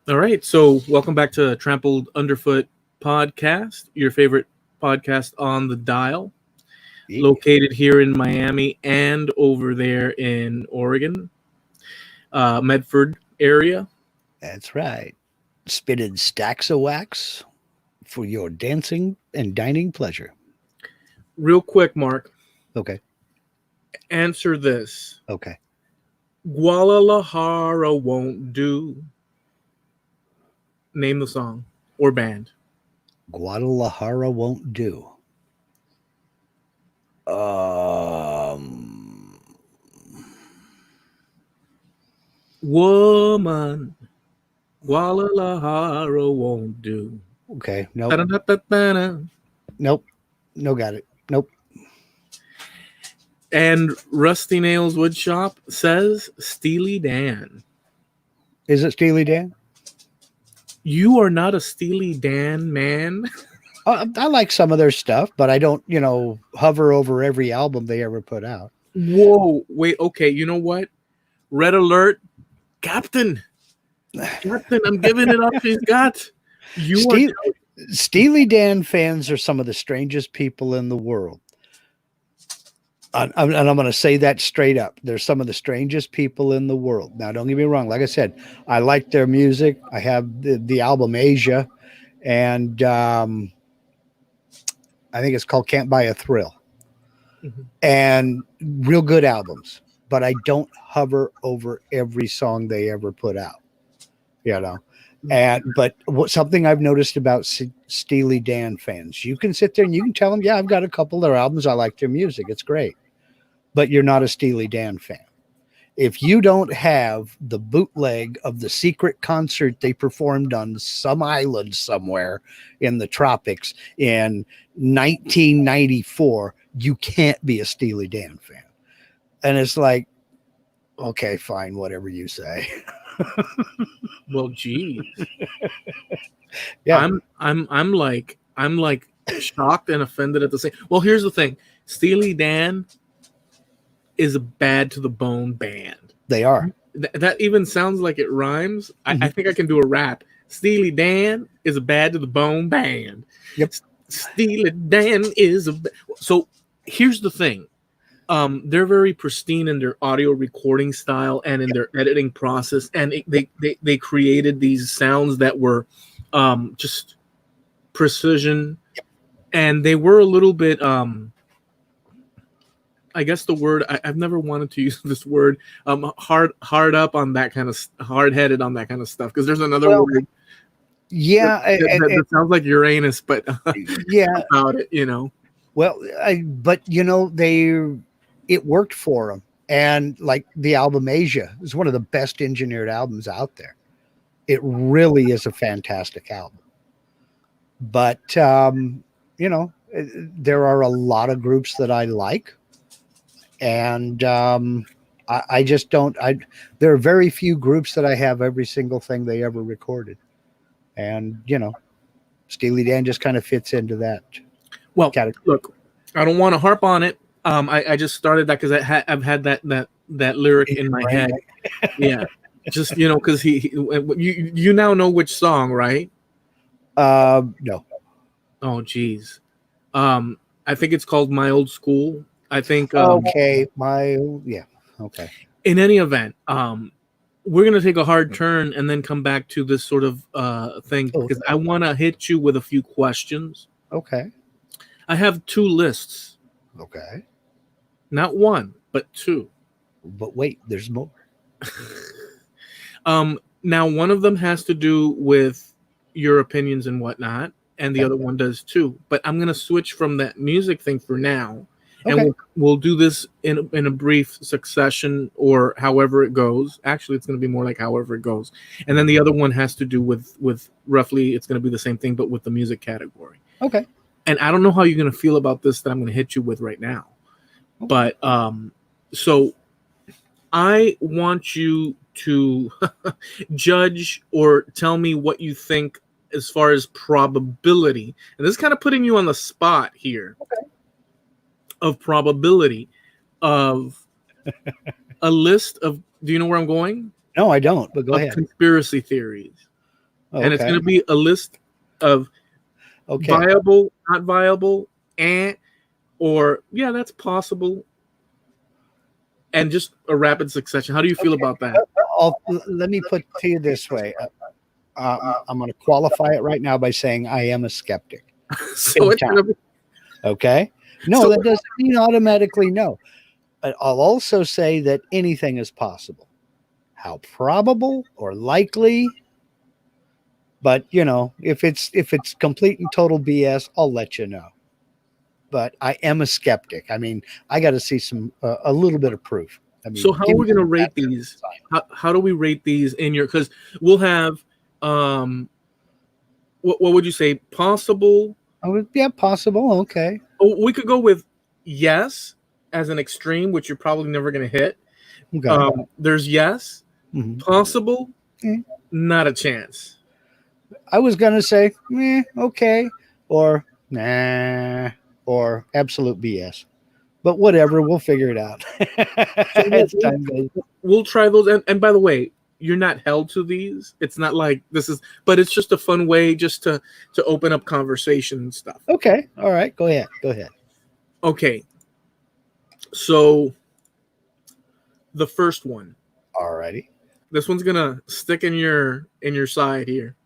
All right, so welcome back to Trampled Underfoot Podcast, your favorite podcast on the dial, Yeah, located here in Miami and over there in Oregon, Medford area. that's right. Spitted stacks of wax for your dancing and dining pleasure. Real quick, Mark, Okay. answer this. Okay. Guadalajara won't do. Name the song or band. Guadalajara won't do. Um. Woman, Guadalajara won't do. Okay. Nope. Ta-da-da-da-da-da. Nope. No, got it. Nope. And Rusty Nails Woodshop says Steely Dan. Is it Steely Dan? You are not a Steely Dan man. I like some of their stuff, but I don't, hover over every album they ever put out. Whoa, wait, okay, you know what? Red alert, Captain. Captain, I'm giving it up. He's got you Ste- are Steely Dan fans are some of the strangest people in the world. And I'm going to say that straight up. They're some of the strangest people in the world. Now, don't get me wrong. Like I said, I like their music. I have the album Asia, and I think it's called Can't Buy a Thrill. Mhm. And real good albums. But I don't hover over every song they ever put out, you know. But something I've noticed about Steely Dan fans, you can sit there and you can tell them, yeah, I've got a couple of their albums. I like their music. It's great. But you're not a Steely Dan fan. If you don't have the bootleg of the secret concert they performed on some island somewhere in the tropics in 1994, you can't be a Steely Dan fan. And it's like, okay, fine, whatever you say. well, geez. Yeah. I'm like shocked and offended at the same. Well, here's the thing. Steely Dan is a bad to the bone band. They are. That even sounds like it rhymes. I think I can do a rap. Steely Dan is a bad to the bone band. Yep. Steely Dan is so. Here's the thing. They're very pristine in their audio recording style and in their editing process, and they created these sounds that were just precision, and they were a little bit I guess the word I've never wanted to use this word hard up on that kind of hard headed on that kind of stuff, because there's another word Yeah. that sounds like Uranus, but Yeah. about it. Well, but it worked for them. And like the album Asia is one of the best engineered albums out there. It really is a fantastic album. But, there are a lot of groups that I like. And I just don't. There are very few groups that I have every single thing they ever recorded. And, Steely Dan just kind of fits into that. Well, category. look, I don't want to harp on it. I just started that because I've had that lyric in my head. Yeah, just because you now know which song, right? No. Oh, geez. I think it's called My Old School. I think. Okay. Okay. In any event, we're gonna take a hard turn and then come back to this sort of thing because I want to hit you with a few questions. Okay. I have two lists. Okay. Not one, but two. But wait, there's more. Now one of them has to do with your opinions and whatnot, and the other one does too. But I'm gonna switch from that music thing for now, and we'll do this in a brief succession or however it goes. Actually, it's gonna be more like however it goes, and then the other one has to do with roughly it's gonna be the same thing, but with the music category. Okay. And I don't know how you're gonna feel about this that I'm gonna hit you with right now, but so I want you to judge or tell me what you think as far as probability. And this is kind of putting you on the spot here. Okay. Of probability of a list of, do you know where I'm going? No, I don't, but go ahead. Conspiracy theories. and it's going to be a list of viable, not viable, or yeah, that's possible, and just a rapid succession. How do you feel about that? Let me put to you this way. I'm going to qualify it right now by saying I am a skeptic. So it's going to be okay. No, so, that doesn't mean automatically no. But I'll also say that anything is possible. How probable or likely? But you know, if it's complete and total BS, I'll let you know. But I am a skeptic. I mean, I got to see a little bit of proof. I mean, so how are we going to rate these? How do we rate these in your? Because we'll have, what would you say? Possible. Oh, yeah, possible. Okay. Oh, we could go with yes as an extreme, which you're probably never going to hit. Okay. There's yes, possible, not a chance. I was going to say, okay, or nah, or absolute BS. But whatever, we'll figure it out. We'll try those. And by the way, you're not held to these. It's not like this is, but it's just a fun way just to open up conversation and stuff. Okay. All right. Go ahead. Okay. So the first one. All righty. This one's going to stick in your side here.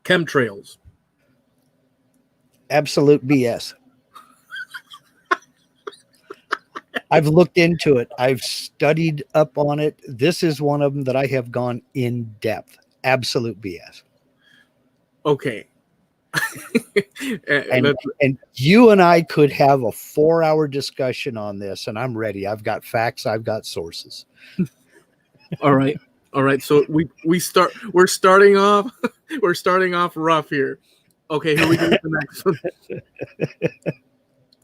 Chemtrails. Absolute BS. I've looked into it. I've studied up on it. This is one of them that I have gone in depth. Absolute BS. Okay. and you and I could have a 4-hour discussion on this, and I'm ready. I've got facts. I've got sources. All right. So we're starting off. We're starting off rough here. Okay, here we go with the next one.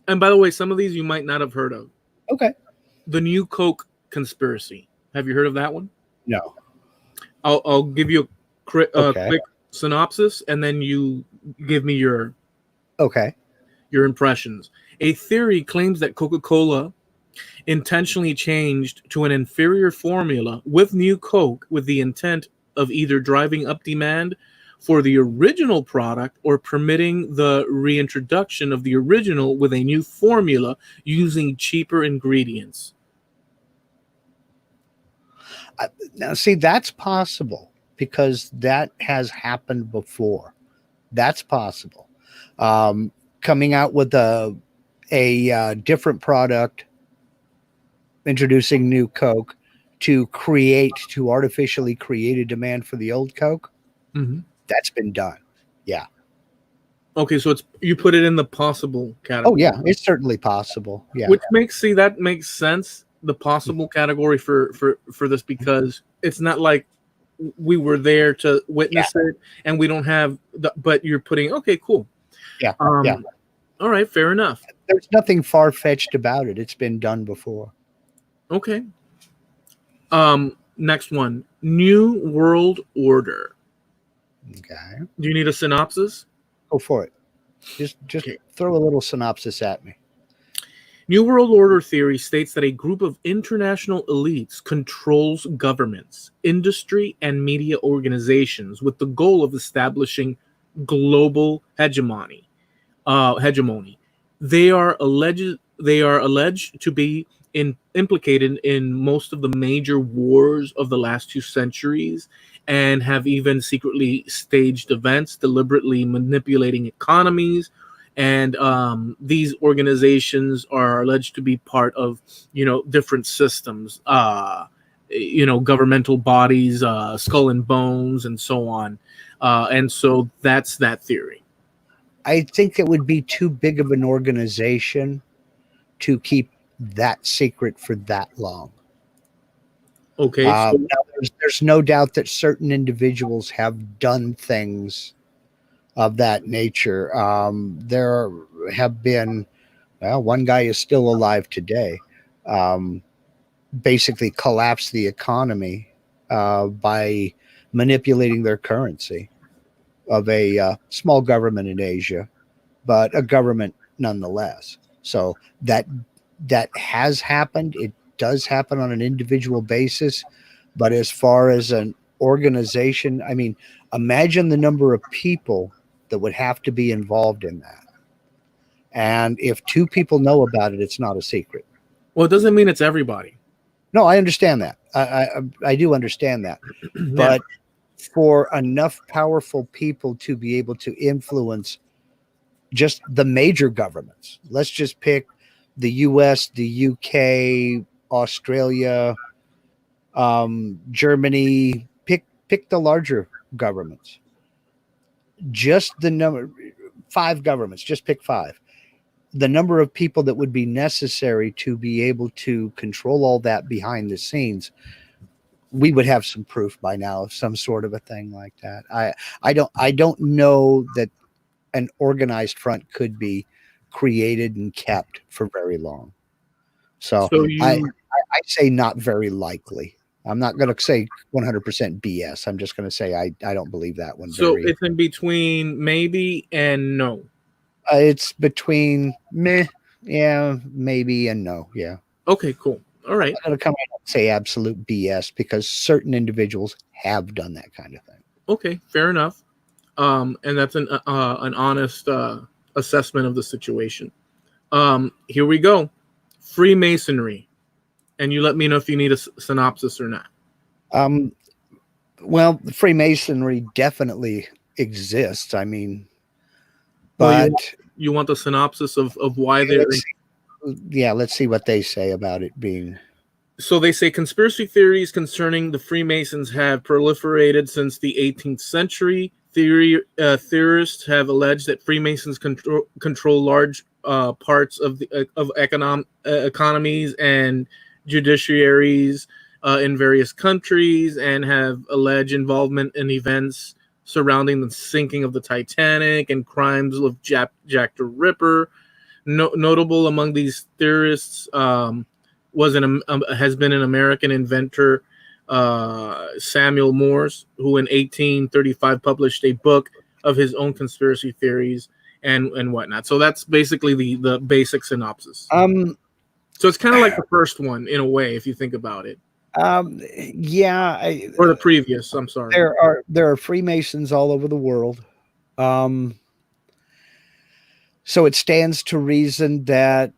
And by the way, some of these you might not have heard of. Okay. The New Coke conspiracy. Have you heard of that one? No. I'll give you a quick synopsis, and then you give me your impressions. A theory claims that Coca-Cola intentionally changed to an inferior formula with New Coke with the intent of either driving up demand for the original product or permitting the reintroduction of the original with a new formula using cheaper ingredients. Now, see, that's possible because that has happened before. That's possible. Coming out with a different product, introducing New Coke to artificially create a demand for the old Coke. Mm-hmm. That's been done. Yeah. Okay, so you put it in the possible category. Oh yeah, it's certainly possible. Yeah. Which that makes sense. The possible category for this, because it's not like we were there to witness it, and we don't have but you're putting cool. Yeah. All right, fair enough. There's nothing far-fetched about it. It's been done before. Okay. Next one, New World Order. Okay. Do you need a synopsis? Go for it. Just throw a little synopsis at me. New World Order theory states that a group of international elites controls governments, industry, and media organizations with the goal of establishing global hegemony. They are alleged to be implicated in most of the major wars of the last 2 centuries, and have even secretly staged events, deliberately manipulating economies. And these organizations are alleged to be part of, different systems, governmental bodies, Skull and Bones, and so on. And so that's that theory. I think it would be too big of an organization to keep that secret for that long. Okay. Now there's no doubt that certain individuals have done things of that nature. There have been, one guy is still alive today, basically collapsed the economy by manipulating their currency of a small government in Asia, but a government nonetheless. So that has happened. It does happen on an individual basis, but as far as an organization. I mean, imagine the number of people that would have to be involved in that. And if two people know about it, it's not a secret. Well, it doesn't mean it's everybody. No, I understand that. I do understand that. Yeah. But for enough powerful people to be able to influence just the major governments, let's just pick the US, the UK, Australia, Germany, pick the larger governments. Just the number, 5 governments, just pick 5. The number of people that would be necessary to be able to control all that behind the scenes, we would have some proof by now of some sort of a thing like that. I don't know that an organized front could be created and kept for very long. So I say not very likely. I'm not going to say 100% BS. I'm just going to say I don't believe that one. So it's in between maybe and no. It's between meh, yeah, maybe, and no, yeah. Okay, cool. All right. I'm going to come out and say absolute BS because certain individuals have done that kind of thing. Okay, fair enough. And that's an honest assessment of the situation. Here we go. Freemasonry. And you let me know if you need a synopsis or not. Well, Freemasonry definitely exists. I mean, but you want the synopsis of why they're... Let's see what they say about it being... So they say conspiracy theories concerning the Freemasons have proliferated since the 18th century. Theorists have alleged that Freemasons control large parts of economies and judiciaries in various countries, and have alleged involvement in events surrounding the sinking of the Titanic and crimes of Jack the Ripper. Notable among these theorists has been an American inventor, Samuel Morse, who in 1835 published a book of his own conspiracy theories and whatnot. So that's basically the basic synopsis. So it's kind of like the first one in a way, if you think about it. Yeah, or the previous. I'm sorry. There are Freemasons all over the world. So it stands to reason that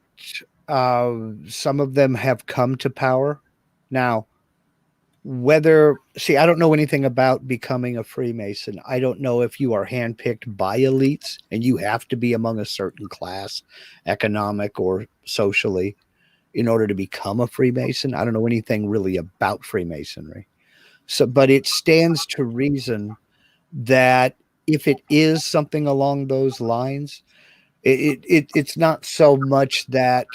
some of them have come to power. Now, I don't know anything about becoming a Freemason. I don't know if you are handpicked by elites and you have to be among a certain class, economic or socially, in order to become a Freemason. I don't know anything really about Freemasonry. But it stands to reason that if it is something along those lines, it's not so much that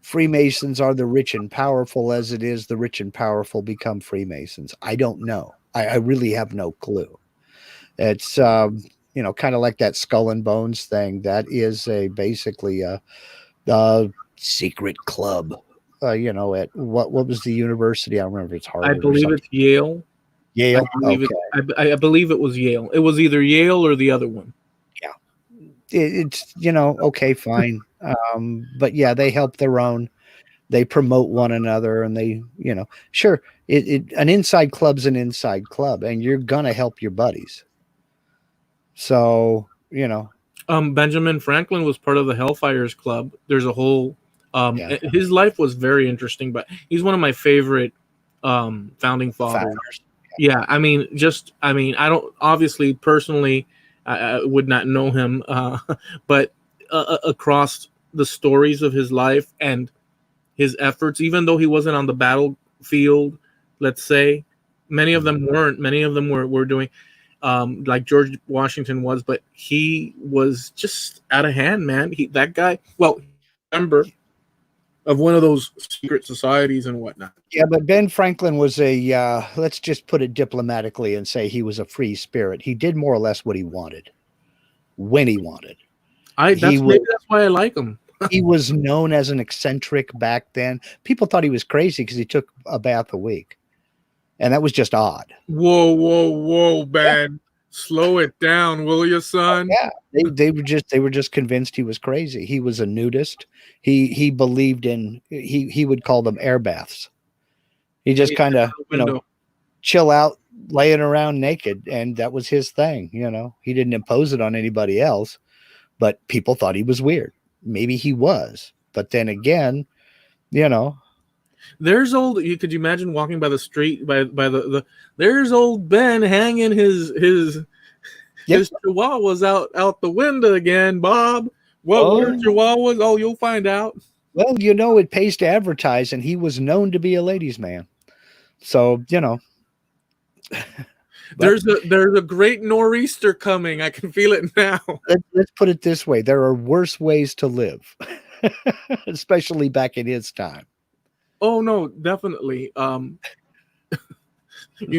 Freemasons are the rich and powerful as it is the rich and powerful become Freemasons. I don't know. I really have no clue. It's kind of like that Skull and Bones thing. That is basically a secret club. At what was the university? I don't remember. It's Harvard. I believe it's Yale. Yale. I believe it was Yale. It was either Yale or the other one. Yeah, it's okay, fine. But yeah, they help their own. They promote one another, and they sure. An inside club's an inside club, and you're gonna help your buddies. So Benjamin Franklin was part of the Hellfires Club. There's a whole his life was very interesting, but he's one of my favorite founding fathers. Yeah, I don't obviously personally I would not know him, but across the stories of his life and his efforts, even though he wasn't on the battlefield, let's say, many of them weren't. Many of them were doing like George Washington was, but he was just out of hand, man. That guy, member of one of those secret societies and whatnot. Yeah, but Ben Franklin was let's just put it diplomatically and say he was a free spirit. He did more or less what he wanted, when he wanted. Maybe that's why I like him. He was known as an eccentric back then. People thought he was crazy because he took a bath a week. And that was just odd. Whoa, Ben. Yeah. Slow it down, will you, son? Yeah, they were just convinced he was crazy. He was a nudist. He believed in he would call them air baths. He just kind of, window. chill out, laying around naked, and that was his thing. He didn't impose it on anybody else, but people thought he was weird. Maybe he was, but then again, There's old. Could you imagine walking by the street by the there's old Ben hanging his chihuahuas out the window again, Bob. What are chihuahuas? Oh, you'll find out. Well, it pays to advertise, and he was known to be a ladies' man. So, There's a great nor'easter coming. I can feel it now. Let's put it this way. There are worse ways to live, especially back in his time. Oh, no, definitely. You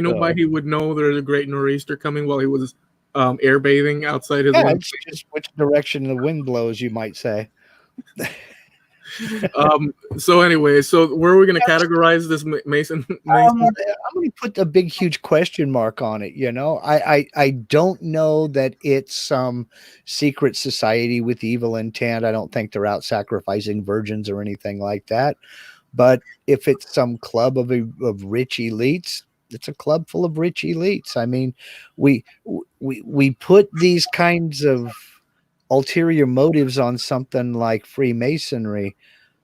know why he would know there's a great nor'easter coming while he was air bathing outside his window? It's just which direction the wind blows, you might say. So anyway, where are we going to categorize this Mason? I'm going to put a big, huge question mark on it. I don't know that it's some secret society with evil intent. I don't think they're out sacrificing virgins or anything like that. But if it's some club of rich elites, it's a club full of rich elites. I mean, we put these kinds of ulterior motives on something like Freemasonry,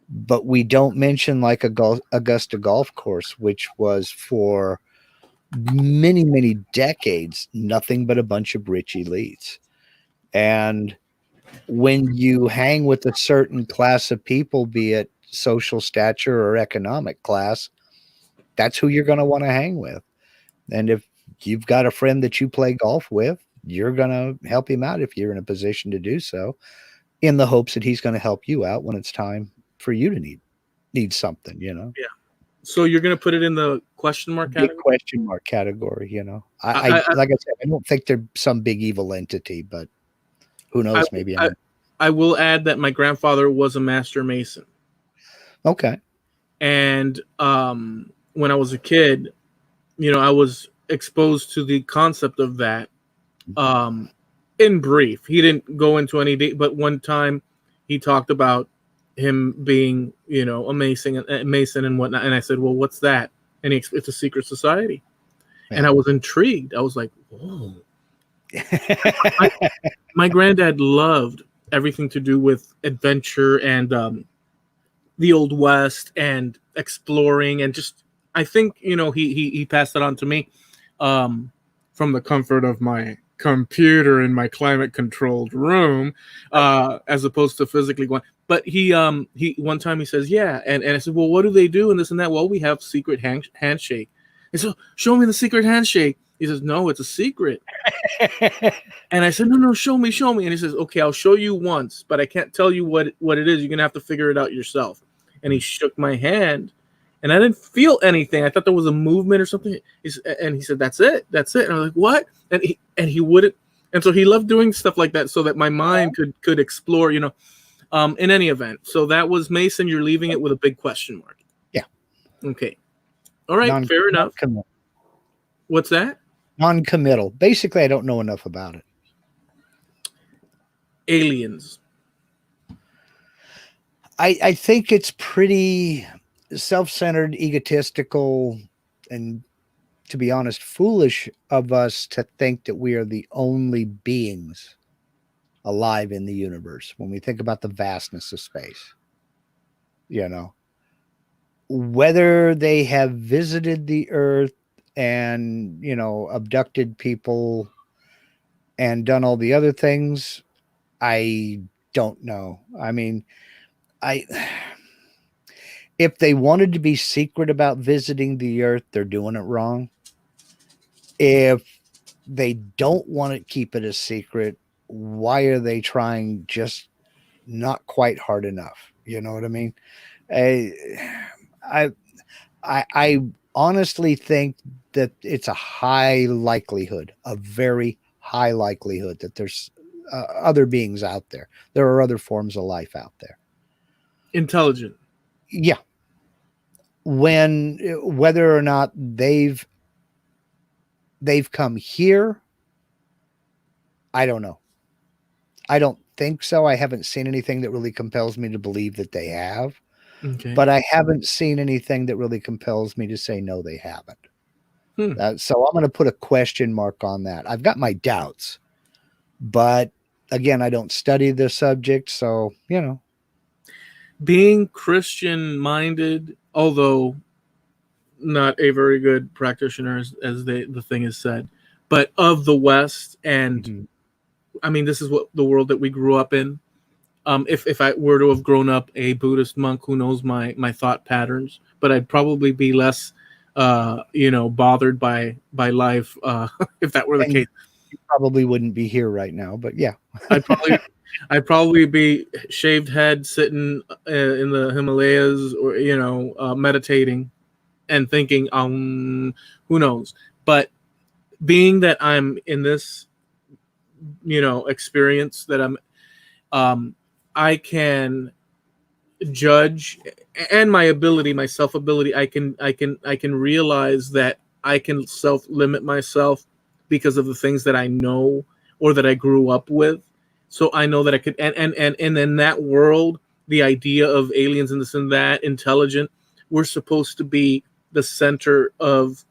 but we don't mention like Augusta Golf Course, which was for many, many decades nothing but a bunch of rich elites. And when you hang with a certain class of people, be it social stature or economic class, that's who you're going to want to hang with. And if you've got a friend that you play golf with, you're going to help him out if you're in a position to do so, in the hopes that he's going to help you out when it's time for you to need something, Yeah. So you're going to put it in the question mark category? Big question mark category, I like I said, I don't think they're some big evil entity, but who knows? Maybe I will add that my grandfather was a master mason. Okay. And when I was a kid, I was exposed to the concept of that. In brief, he didn't go into any detail, but one time he talked about him being, a mason and whatnot. And I said, well, what's that? And it's a secret society. Yeah. And I was intrigued. I was like, whoa. my granddad loved everything to do with adventure and the Old West and exploring, and just, I think, he passed it on to me from the comfort of my computer in my climate controlled room, as opposed to physically going. But he one time he says, yeah. And I said, well, what do they do? And this and that. Well, we have secret handshake. And so, show me the secret handshake. He says, no, it's a secret. And I said, no, show me. And he says, okay, I'll show you once, but I can't tell you what it is. You're going to have to figure it out yourself. And he shook my hand, and I didn't feel anything. I thought there was a movement or something. And he said, that's it. And I was like, what? And he wouldn't. And so he loved doing stuff like that so that my mind could explore, in any event. So that was Mason. You're leaving it with a big question mark. Yeah. Okay. All right. Fair enough. What's that? Non-committal. Basically, I don't know enough about it. Aliens. I think it's pretty self-centered, egotistical, and, to be honest, foolish of us to think that we are the only beings alive in the universe when we think about the vastness of space. Whether they have visited the Earth and, abducted people and done all the other things, I don't know. I mean, if they wanted to be secret about visiting the Earth, they're doing it wrong. If they don't want to keep it a secret, why are they trying just not quite hard enough? You know what I mean? I honestly think that it's a high likelihood, a very high likelihood that there's other beings out there. There are other forms of life out there. Intelligent. Yeah. Whether or not they've come here, I don't know. I don't think so. I haven't seen anything that really compels me to believe that they have. Okay. but I haven't seen anything that really compels me to say no, they haven't. So I'm going to put a question mark on that. I've got my doubts, but again, I don't study the subject, so Being Christian minded, although not a very good practitioner, as the thing is said, but of the West, and Mhm. I mean, this is what the world that we grew up in. If I were to have grown up a Buddhist monk, who knows my thought patterns, but I'd probably be less, bothered by life if that were the And case. you probably wouldn't be here right now, but yeah. I'd probably I'd probably be shaved head, sitting in the Himalayas, or meditating and thinking, who knows? But being that I'm in this, experience that I can judge, and my self ability, I can realize that I can self limit myself because of the things that I know or that I grew up with. So I know that I could, and in that world, the idea of aliens and this and that, intelligent, we're supposed to be the center of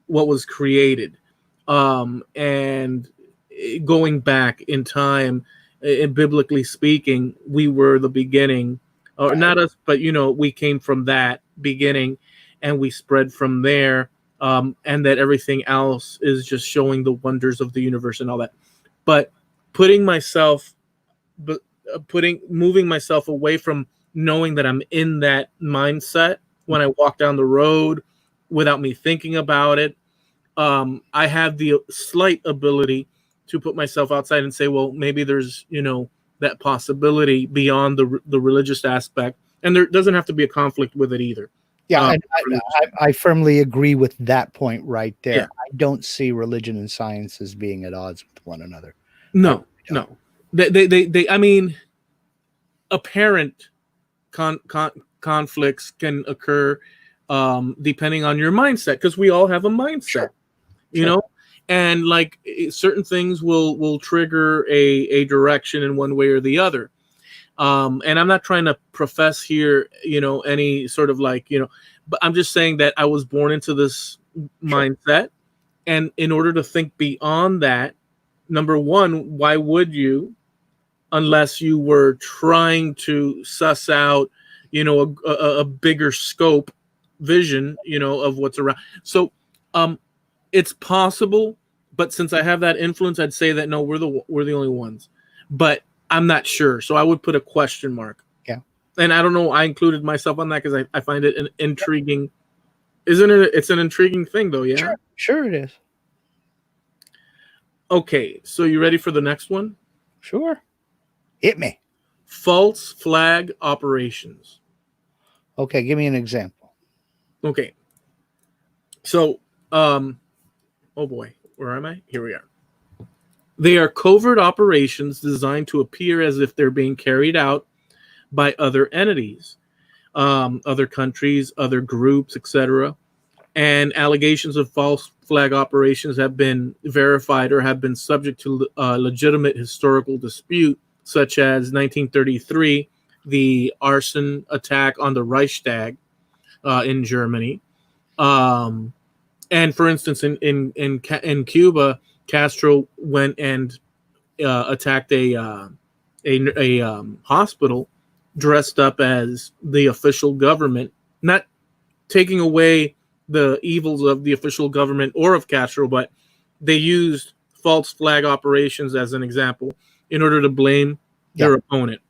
what was created. And going back in time, biblically speaking, we were the beginning, or Right. not us, but we came from that beginning, and we spread from there. And that everything else is just showing the wonders of the universe and all that. But putting myself, but moving myself away from knowing that I'm in that mindset when I walk down the road without me thinking about it. I have the slight ability to put myself outside and say, well, maybe there's, that possibility beyond the religious aspect, and there doesn't have to be a conflict with it either. Yeah, and Religious. I firmly agree with that point right there. Yeah. I don't see religion and science as being at odds with one another. No. They I mean, apparent conflicts can occur depending on your mindset, because we all have a mindset. Sure. you know and like certain things will trigger a direction in one way or the other. And I'm not trying to profess here any sort of but I'm just saying that I was born into this mindset, and in order to think beyond that, number one, why would you, unless you were trying to suss out a bigger scope vision of what's around. So it's possible, but since I have that influence, I'd say that no, we're the only ones. But I'm not sure, so I would put a question mark. Yeah. And I don't know. I included myself on that because I find it an intriguing. Isn't it? It's an intriguing thing, though. Yeah. Sure it is. Okay, so you ready for the next one? Sure. Hit me. False flag operations. Okay, give me an example. Okay. So, oh boy, where am I? Here we are. They are covert operations designed to appear as if they're being carried out by other entities, other countries, other groups, etc. And allegations of false flag operations have been verified or have been subject to legitimate historical dispute, such as 1933, the arson attack on the Reichstag in Germany. And for instance, in Cuba, Castro went and attacked a hospital dressed up as the official government, not taking away the evils of the official government or of Castro, but they used false flag operations as an example in order to blame their opponent.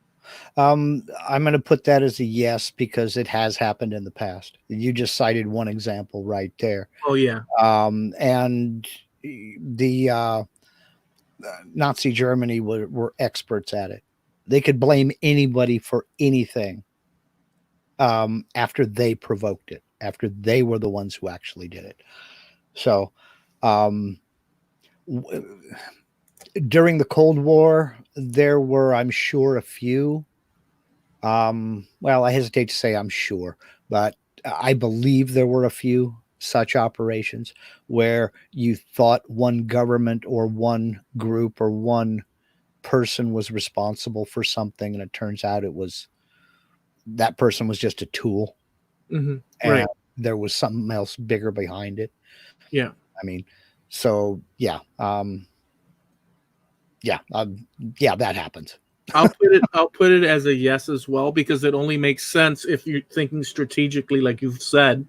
I'm going to put that as a yes because it has happened in the past. You just cited one example right there. Oh yeah. And the Nazi Germany were experts at it. They could blame anybody for anything after they provoked it, after they were the ones who actually did it. So during the Cold War, there were, I'm sure, a few. Well, I hesitate to say I'm sure, but I believe there were a few such operations where you thought one government or one group or one person was responsible for something, and it turns out it was that person was just a tool, and Right. there was something else bigger behind it. Yeah. I mean, so yeah, yeah, that happens. I'll put it as a yes as well, because it only makes sense if you're thinking strategically, like you've said.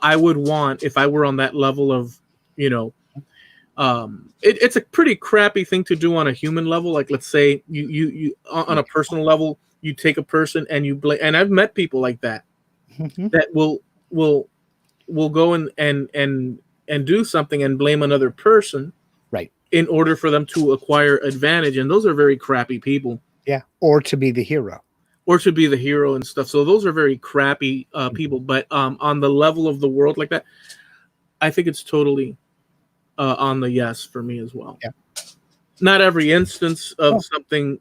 I would want, if I were on that level of, you know, it's a pretty crappy thing to do on a human level. Like, let's say you on a personal level, you take a person and you blame. And I've met people like that that will go and do something and blame another person, right, in order for them to acquire advantage. And those are very crappy people. yeah, or to be the hero. Or to be the hero and stuff. So those are very crappy people. But on the level of the world like that, I think it's totally on the yes for me as well. Yeah. Not every instance of something,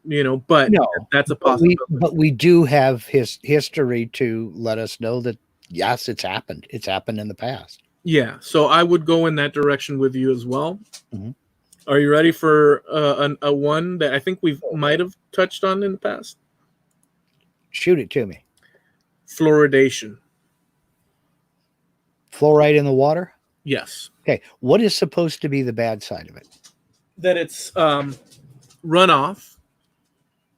but No, that's a possibility. But we do have history to let us know that yes, it's happened. It's happened in the past. Yeah. So I would go in that direction with you as well. Mm-hmm. Are you ready for a one that I think we might have touched on in the past? Shoot it to me. Fluoridation. Fluoride in the water? Yes. Okay. What is supposed to be the bad side of it? That it's runoff,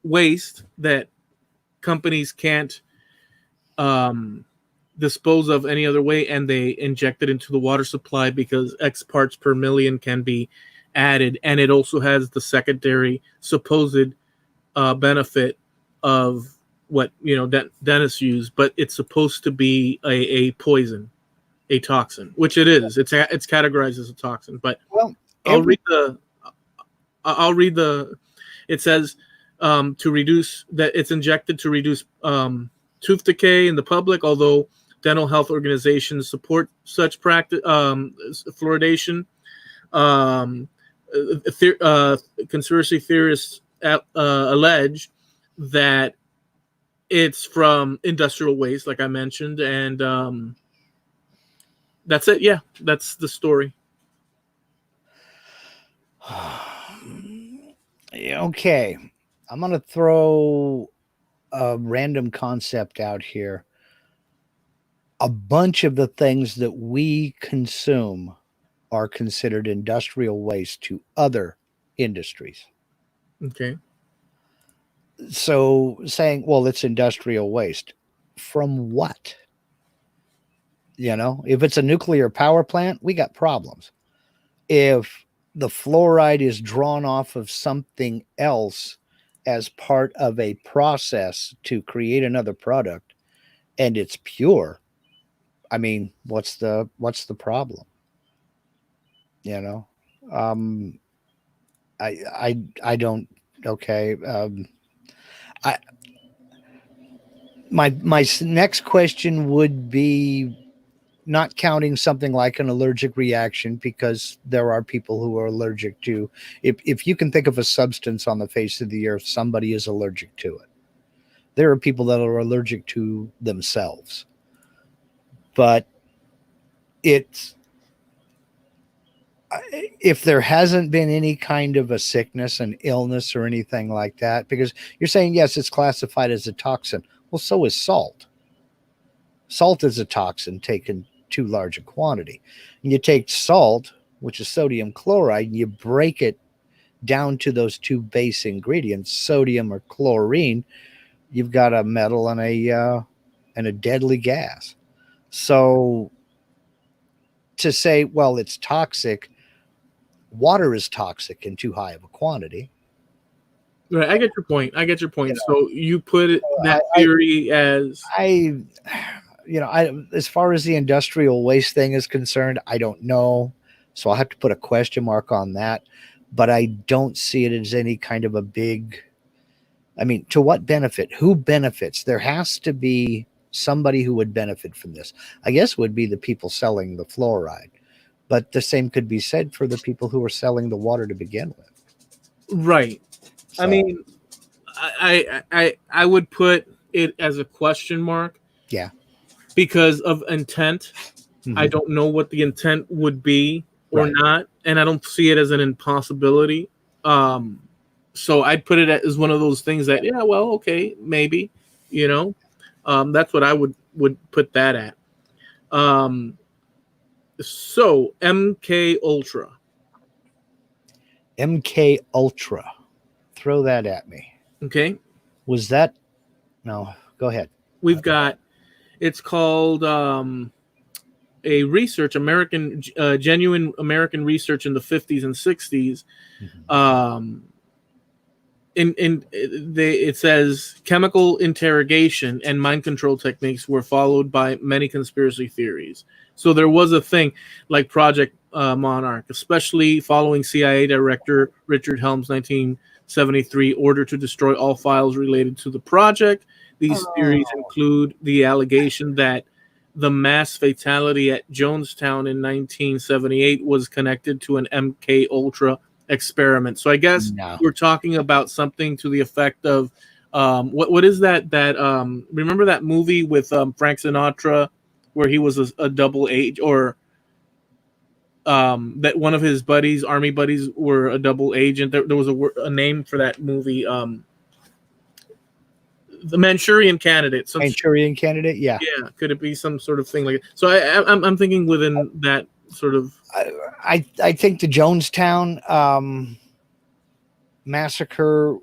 waste that companies can't dispose of any other way, and they inject it into the water supply because X parts per million can be added. And it also has the secondary supposed benefit of what dentists use, but it's supposed to be a poison, a toxin, which it is. It's categorized as a toxin. But I'll read the. It says to reduce that it's injected to reduce tooth decay in the public. Although dental health organizations support such practice, fluoridation. Conspiracy theorists allege that it's from industrial waste, like I mentioned, and that's it. Yeah, that's the story. Okay, I'm going to throw a random concept out here. A bunch of the things that we consume are considered industrial waste to other industries. Okay. So saying, well, it's industrial waste. From what? If it's a nuclear power plant, we got problems. If the fluoride is drawn off of something else as part of a process to create another product and it's pure, I mean, what's the problem? I don't. Okay. My next question would be, not counting something like an allergic reaction, because there are people who are allergic to, if you can think of a substance on the face of the earth, somebody is allergic to it. There are people that are allergic to themselves. But if there hasn't been any kind of a sickness, an illness, or anything like that, because you're saying, yes, it's classified as a toxin. Well, so is salt. Salt is a toxin taken too large a quantity. And you take salt, which is sodium chloride, and you break it down to those two base ingredients, sodium or chlorine, you've got a metal and a deadly gas. So to say, well, it's toxic, water is toxic in too high of a quantity. Right, I get your point. So you put it, that theory as as far as the industrial waste thing is concerned, I don't know. So I'll have to put a question mark on that. But I don't see it as any kind of a big, I mean, to what benefit? Who benefits? There has to be somebody who would benefit from this. I guess would be the people selling the fluoride. But the same could be said for the people who are selling the water to begin with. Right. So, I mean, I would put it as a question mark. Yeah. Because of intent. Mm-hmm. I don't know what the intent would be or not, and I don't see it as an impossibility. So I'd put it as one of those things that, yeah, well, okay, maybe. You know, that's what I would put that at. So MK Ultra. MK Ultra. Throw that at me. Okay, Was that? No, go ahead. we've got. It's called a research American genuine American research in the 50s and 60s. Um, it says chemical interrogation and mind control techniques were followed by many conspiracy theories. So there was a thing like Project Monarch, especially following CIA Director Richard Helms' 1973 order to destroy all files related to the project. These theories include the allegation that the mass fatality at Jonestown in 1978 was connected to an MK Ultra experiment. So I guess we're talking about something to the effect of what is that remember that movie with Frank Sinatra where he was a double agent, or that one of his buddies, army buddies, were a double agent. There was a name for that movie. The Manchurian Candidate. Manchurian Candidate, yeah. Yeah, could it be some sort of thing like that? So I'm thinking within that sort of. I think the Jonestown massacre.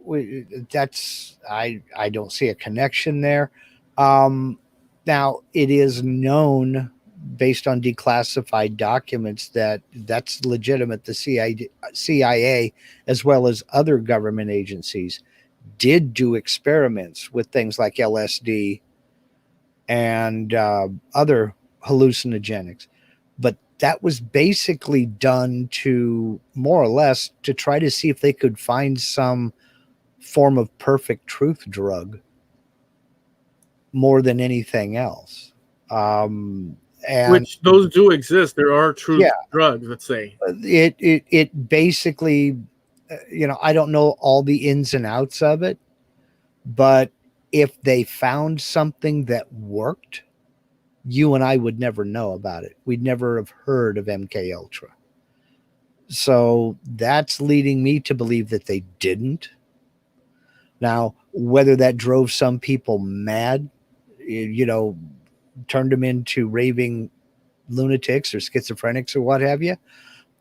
That's I don't see a connection there. Now it is known based on declassified documents that that's legitimate. The CIA as well as other government agencies did do experiments with things like LSD and other hallucinogenics, but that was basically done to more or less to try to see if they could find some form of perfect truth drug more than anything else. And which those do exist. There are truth drugs, let's say. It basically, I don't know all the ins and outs of it, but if they found something that worked, you and I would never know about it. We'd never have heard of MK Ultra. So that's leading me to believe that they didn't. Now, whether that drove some people mad, turned them into raving lunatics or schizophrenics or what have you,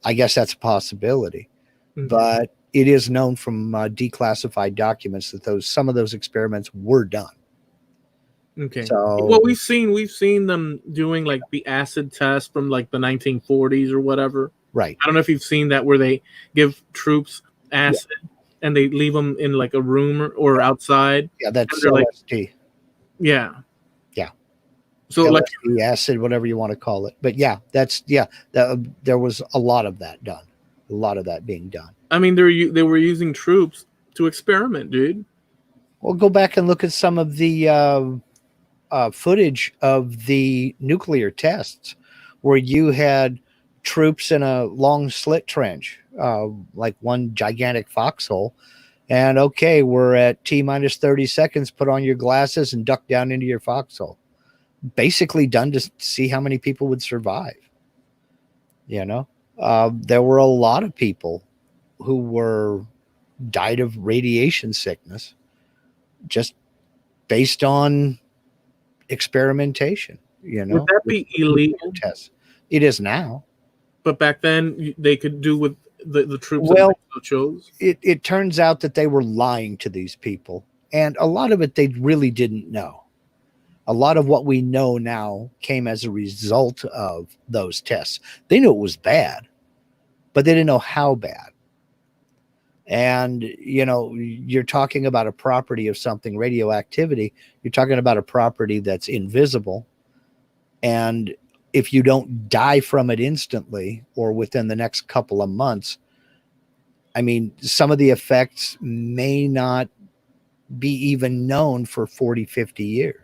I guess that's a possibility. Mm-hmm. But it is known from declassified documents that some of those experiments were done. Okay. So, well, we've seen them doing like the acid test from like the 1940s or whatever. Right. I don't know if you've seen that where they give troops acid and they leave them in like a room or outside. Yeah, that's LSD. Yeah. Yeah. So LSD, like acid, whatever you want to call it. But yeah, there was a lot of that done. A lot of that being done. I mean, they were using troops to experiment, dude. Well, go back and look at some of the footage of the nuclear tests where you had troops in a long slit trench, like one gigantic foxhole. And okay, we're at T-minus 30 seconds. Put on your glasses and duck down into your foxhole. Basically done to see how many people would survive. There were a lot of people who died of radiation sickness just based on experimentation. Would that be illegal? Tests. It is now. But back then they could do with the troops that they chose. It turns out that they were lying to these people. And a lot of it they really didn't know. A lot of what we know now came as a result of those tests. They knew it was bad, but they didn't know how bad. And, you're talking about a property of something, radioactivity. You're talking about a property that's invisible. And if you don't die from it instantly or within the next couple of months, I mean, some of the effects may not be even known for 40, 50 years.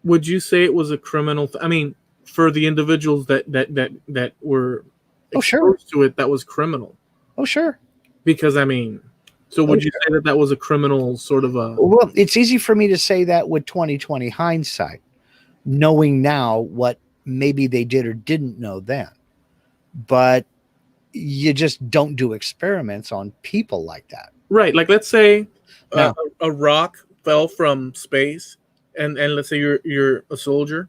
Would you say it was a criminal? I mean, for the individuals that were exposed to it, that was criminal. Oh, sure. Because, I mean, so would you say that was a criminal sort of a... Well, it's easy for me to say that with 2020 hindsight, knowing now what maybe they did or didn't know then. But you just don't do experiments on people like that. Right. Like, let's say a rock fell from space and let's say you're a soldier.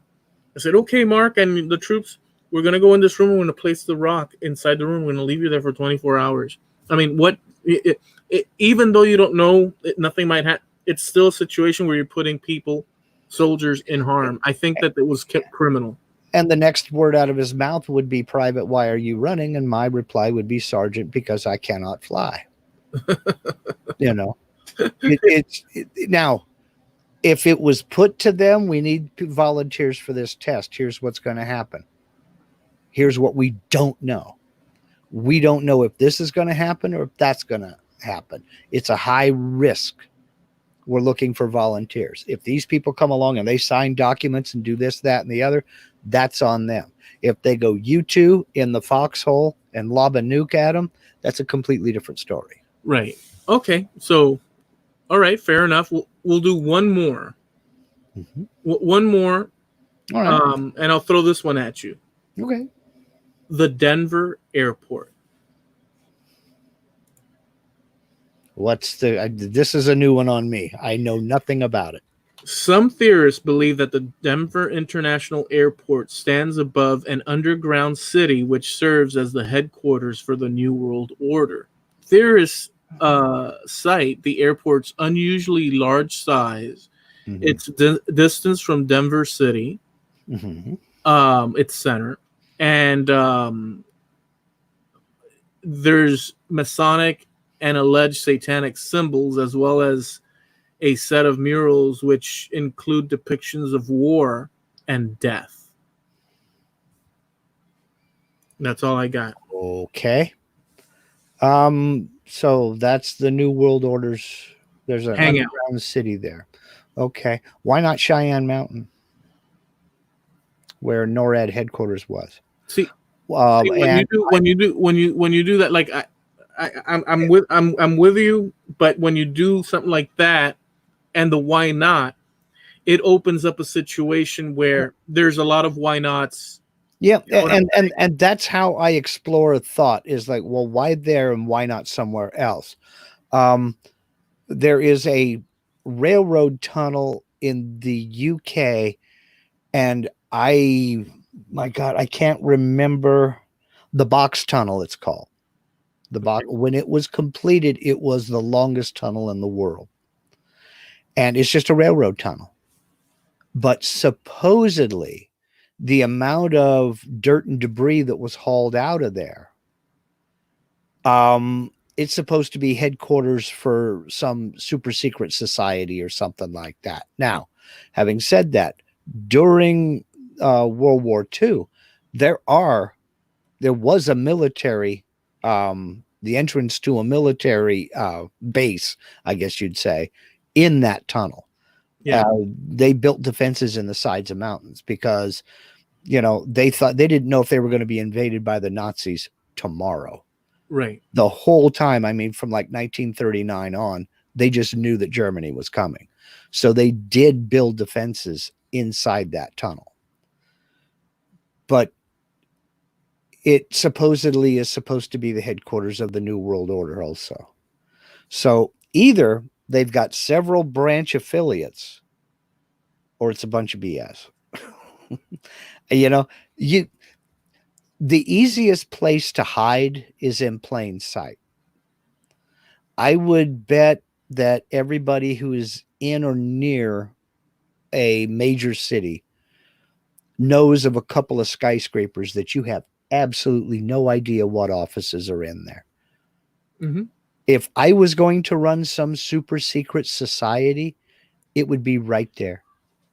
I said, okay, Mark, and the troops, we're gonna go in this room. We're gonna place the rock inside the room. We're gonna leave you there for 24 hours. I mean, what? Even though you don't know, nothing might happen. It's still a situation where you're putting people, soldiers, in harm. I think that it was kept criminal. And the next word out of his mouth would be, "Private, why are you running?" And my reply would be, "Sergeant, because I cannot fly." You know, now, if it was put to them, we need volunteers for this test. Here's what's going to happen. Here's what we don't know. We don't know if this is going to happen or if that's going to happen. It's a high risk. We're looking for volunteers. If these people come along and they sign documents and do this, that, and the other, that's on them. If they go U2 in the foxhole and lob a nuke at them, that's a completely different story. Right. Okay. So, all right, fair enough. We'll do one more. Mm-hmm. One more. All right. And I'll throw this one at you. Okay. The Denver airport. This is a new one on me. I know nothing about it. Some theorists believe that the Denver International Airport stands above an underground city which serves as the headquarters for the New World Order. Theorists cite the airport's unusually large size, Mm-hmm. its distance from Denver City, Mm-hmm. its center, and there's Masonic and alleged satanic symbols, as well as a set of murals which include depictions of war and death. That's all I got. Okay. So that's the New World Order's. There's an Hangout. underground city there. Okay. Why not Cheyenne Mountain, where NORAD headquarters was? See, when you do that, like I'm with you, but when you do something like that, and the why not, it opens up a situation where there's a lot of why nots. Yeah, and that's how I explore a thought, is like, well, why there and why not somewhere else? There is a railroad tunnel in the UK, and my God, I can't remember the box tunnel. It's called the box. When it was completed, it was the longest tunnel in the world, and it's just a railroad tunnel. But supposedly, the amount of dirt and debris that was hauled out of there, it's supposed to be headquarters for some super secret society or something like that. Now, having said that, during World War II, there was a military, the entrance to a military base, I guess you'd say, in that tunnel. Yeah. They built defenses in the sides of mountains because, they thought, they didn't know if they were going to be invaded by the Nazis tomorrow. Right. The whole time, I mean, from like 1939 on, they just knew that Germany was coming. So they did build defenses inside that tunnel. But it supposedly is supposed to be the headquarters of the New World Order also. So either they've got several branch affiliates, or it's a bunch of BS. The easiest place to hide is in plain sight. I would bet that everybody who is in or near a major city knows of a couple of skyscrapers that you have absolutely no idea what offices are in there. Mm-hmm. If I was going to run some super secret society, it would be right there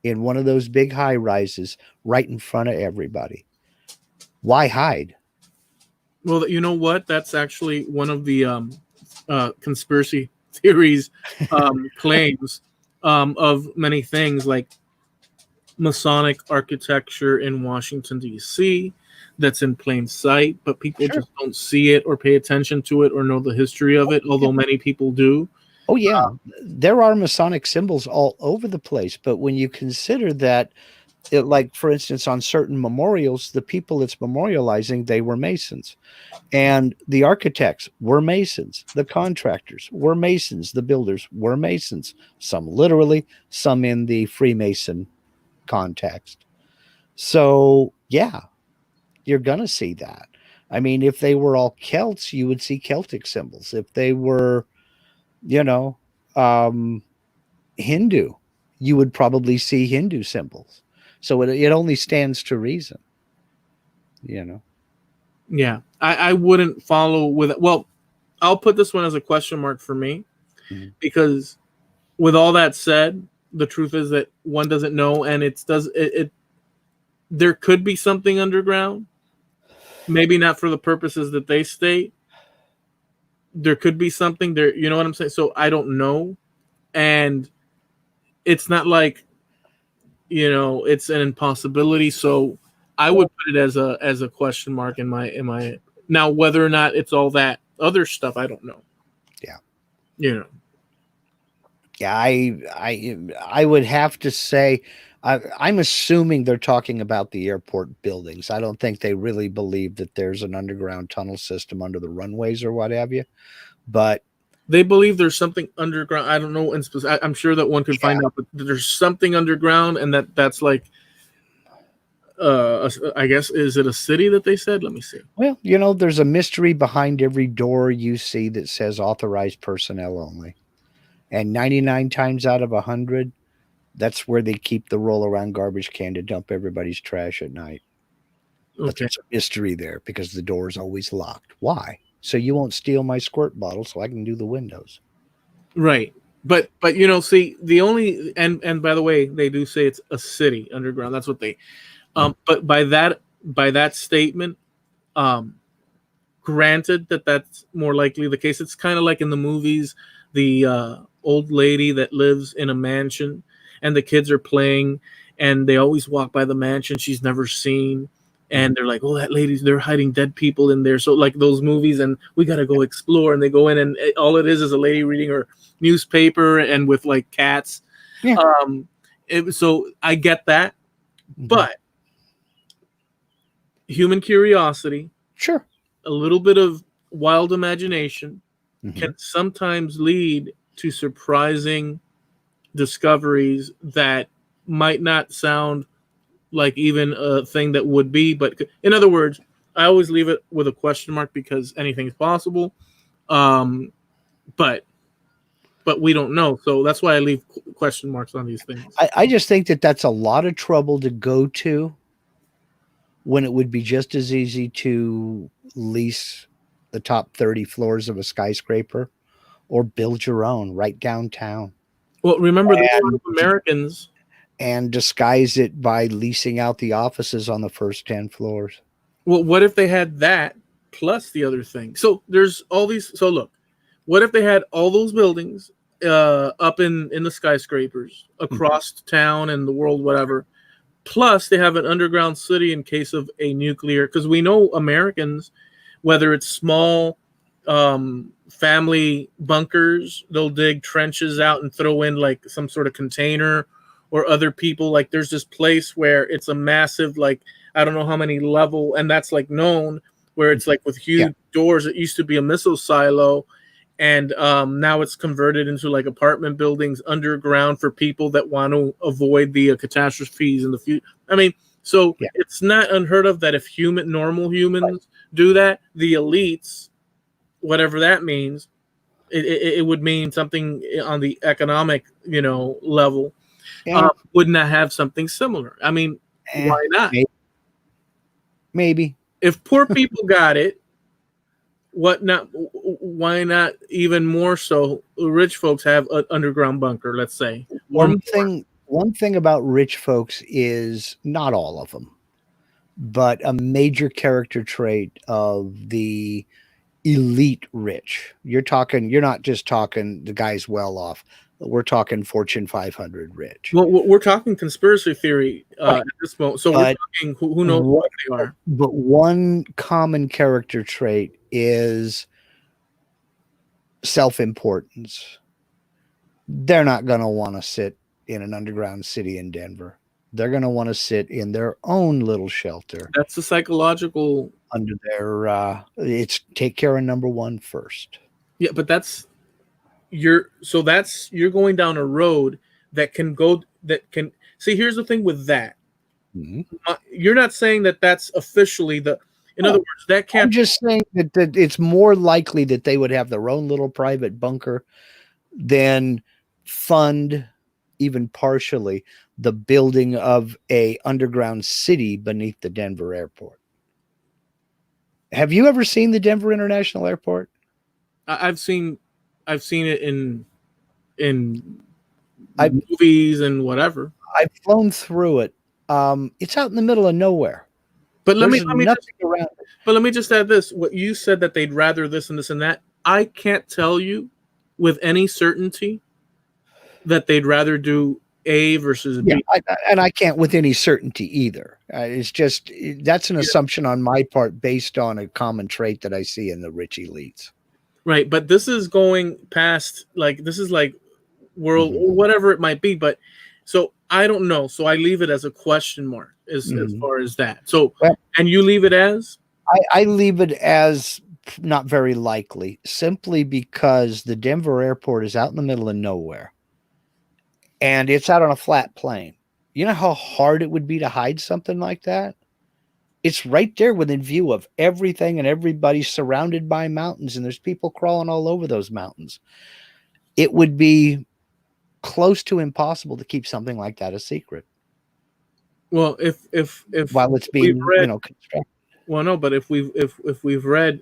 in one of those big high rises right in front of everybody. Why hide? Well, you know what? That's actually one of the conspiracy theories claims of many things, like Masonic architecture in Washington, D.C. that's in plain sight, but people just don't see it or pay attention to it or know the history of it, although many people do. Oh, yeah. There are Masonic symbols all over the place, but when you consider that like for instance, on certain memorials, the people it's memorializing, they were Masons, and the architects were Masons, the contractors were Masons, the builders were Masons, some literally, some in the Freemason context. So yeah, you're gonna see that. I mean, if they were all Celts, you would see Celtic symbols. If they were, you know, um, Hindu, you would probably see Hindu symbols. So it only stands to reason, you know. Yeah, I wouldn't follow with it. Well, I'll put this one as a question mark for me Mhm. because with all that said, the truth is that one doesn't know, and it there could be something underground, maybe not for the purposes that they state. There could be something there, you know what I'm saying? So I don't know, and it's not like, it's an impossibility. So I would put it as a question mark in my now whether or not it's all that other stuff, I don't know. Yeah. You know. Yeah, I would have to say, I'm assuming they're talking about the airport buildings. I don't think they really believe that there's an underground tunnel system under the runways or what have you. But They believe there's something underground. I don't know. I'm sure that one could yeah, find out, but there's something underground, and that's like, I guess, is it a city that they said? Let me see. well, there's a mystery behind every door you see that says authorized personnel only. And 99 times out of 100, that's where they keep the roll around garbage can to dump everybody's trash at night. But Okay. there's a mystery there because the door is always locked. Why? So you won't steal my squirt bottle so I can do the windows. Right. But see, the only and by the way, they do say it's a city underground. That's what they but by that statement, um granted that that's more likely the case. It's kind of like in the movies, the old lady that lives in a mansion and the kids are playing and they always walk by the mansion she's never seen, and they're like, oh, that lady's, they're hiding dead people in there. So like those movies, and we got to go explore, and they go in, and all it is a lady reading her newspaper and with like cats. Yeah. So I get that, Mhm. but human curiosity, Sure. a little bit of wild imagination can Mhm. sometimes lead to surprising discoveries that might not sound like even a thing that would be. But in other words, I always leave it with a question mark because anything's possible. Um, but we don't know, so that's why I leave question marks on these things. I just think that that's a lot of trouble to go to when it would be just as easy to lease the top 30 floors of a skyscraper or build your own right downtown Well, remember, there's a lot and of Americans. and disguise it by leasing out the offices on the first 10 floors. Well, what if they had that plus the other thing? So there's all these. So look, what if they had all those buildings up in the skyscrapers across town and the world, whatever. Plus, they have an underground city in case of a nuclear. Because we know Americans, whether it's small family bunkers, they'll dig trenches out and throw in like some sort of container, or other people. Like there's this place where it's a massive, like, I don't know how many level, and that's like known, where it's like with Yeah. huge doors. It used to be a missile silo, and now it's converted into like apartment buildings underground for people that want to avoid the catastrophes in the future. I mean, so Yeah. it's not unheard of that if normal humans do that, the elites, whatever that means, it would mean something on the economic, level, Yeah. would not have something similar. I mean, why not? Maybe. If poor people got it, what not? Why not even more so? Rich folks have an underground bunker, let's say, or more. One thing about rich folks is not all of them, but a major character trait of the elite rich. You're not just talking the guys well off. We're talking Fortune 500 rich. Well, we're talking conspiracy theory Right. at this moment, so But we're talking who knows what they are. But one common character trait is self-importance. They're not going to want to sit in an underground city in Denver. they're going to want to sit in their own little shelter That's the psychological. under their it's take care of number one first. Yeah, but you're going down a road that can see. Here's the thing with that. Mhm. You're not saying that that's officially the. In other No, words, that I'm can't. just saying that it's more likely that they would have their own little private bunker than fund, even partially, the building of a underground city beneath the Denver airport. Have you ever seen the Denver International Airport? I've seen it in I've movies and whatever. I've flown through it. It's out in the middle of nowhere. But There's nothing around it. but let me just add this: what you said that they'd rather this and this and that. I can't tell you with any certainty that they'd rather do A versus B. Yeah, and I can't with any certainty either. It's just that's an assumption on my part based on a common trait that I see in the rich elites. Right, but this is going past this is like world or whatever it might be. But so I don't know. So I leave it as a question mark as far as that. So and you leave it as I leave it as not very likely, simply because the Denver airport is out in the middle of nowhere, and it's out on a flat plain. You know how hard it would be to hide something like that? It's right there within view of everything and everybody, surrounded by mountains, and there's people crawling all over those mountains. It would be close to impossible to keep something like that a secret. Well, if while it's being constructed. Well, no, but if we've read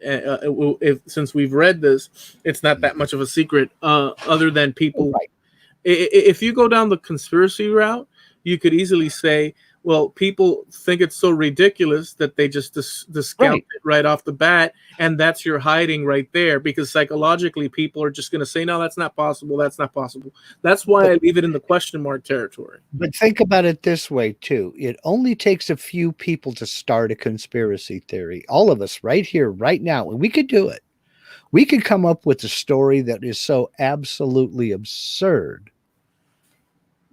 since we've read this, it's not that much of a secret. Other than people, Right. If you go down the conspiracy route, you could easily say, well, people think it's so ridiculous that they just discount it right off the bat, and that's your hiding right there, because psychologically people are just going to say, no, that's not possible. That's not possible. That's why I leave it in the question mark territory. But think about it this way too. It only takes a few people to start a conspiracy theory. All of us right here, right now, and we could do it. We could come up with a story that is so absolutely absurd.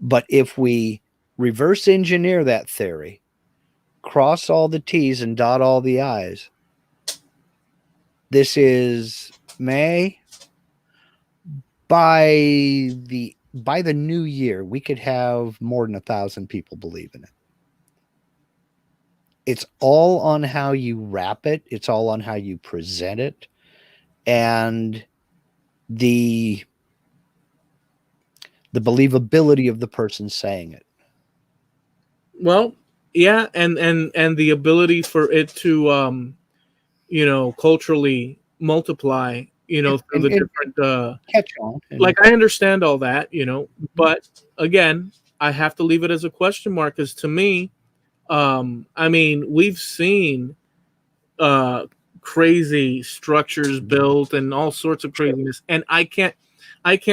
But if we reverse engineer that theory, cross all the T's and dot all the I's, this is May. By the new year, we could have more than 1,000 people believe in it. It's all on how you wrap it. It's all on how you present it. And the believability of the person saying it. Well, yeah, and the ability for it to culturally multiply, through the different catch on. Like, I understand all that, but again, I have to leave it as a question mark, because to me, I mean, we've seen crazy structures built and all sorts of craziness, and I can't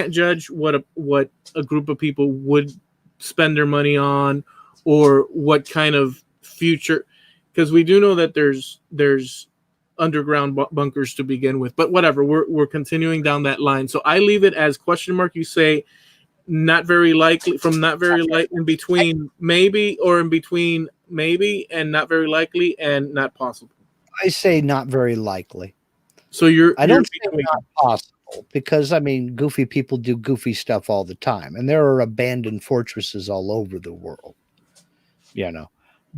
judge what a group of people would spend their money on, or what kind of future, because we do know that there's underground bunkers to begin with, but whatever, we're continuing down that line. So I leave it as question mark. You say not very likely, from not very likely, in between maybe, or in between maybe and not very likely and not possible. I say not very likely. So I don't think not possible, because I mean, goofy people do goofy stuff all the time, and there are abandoned fortresses all over the world,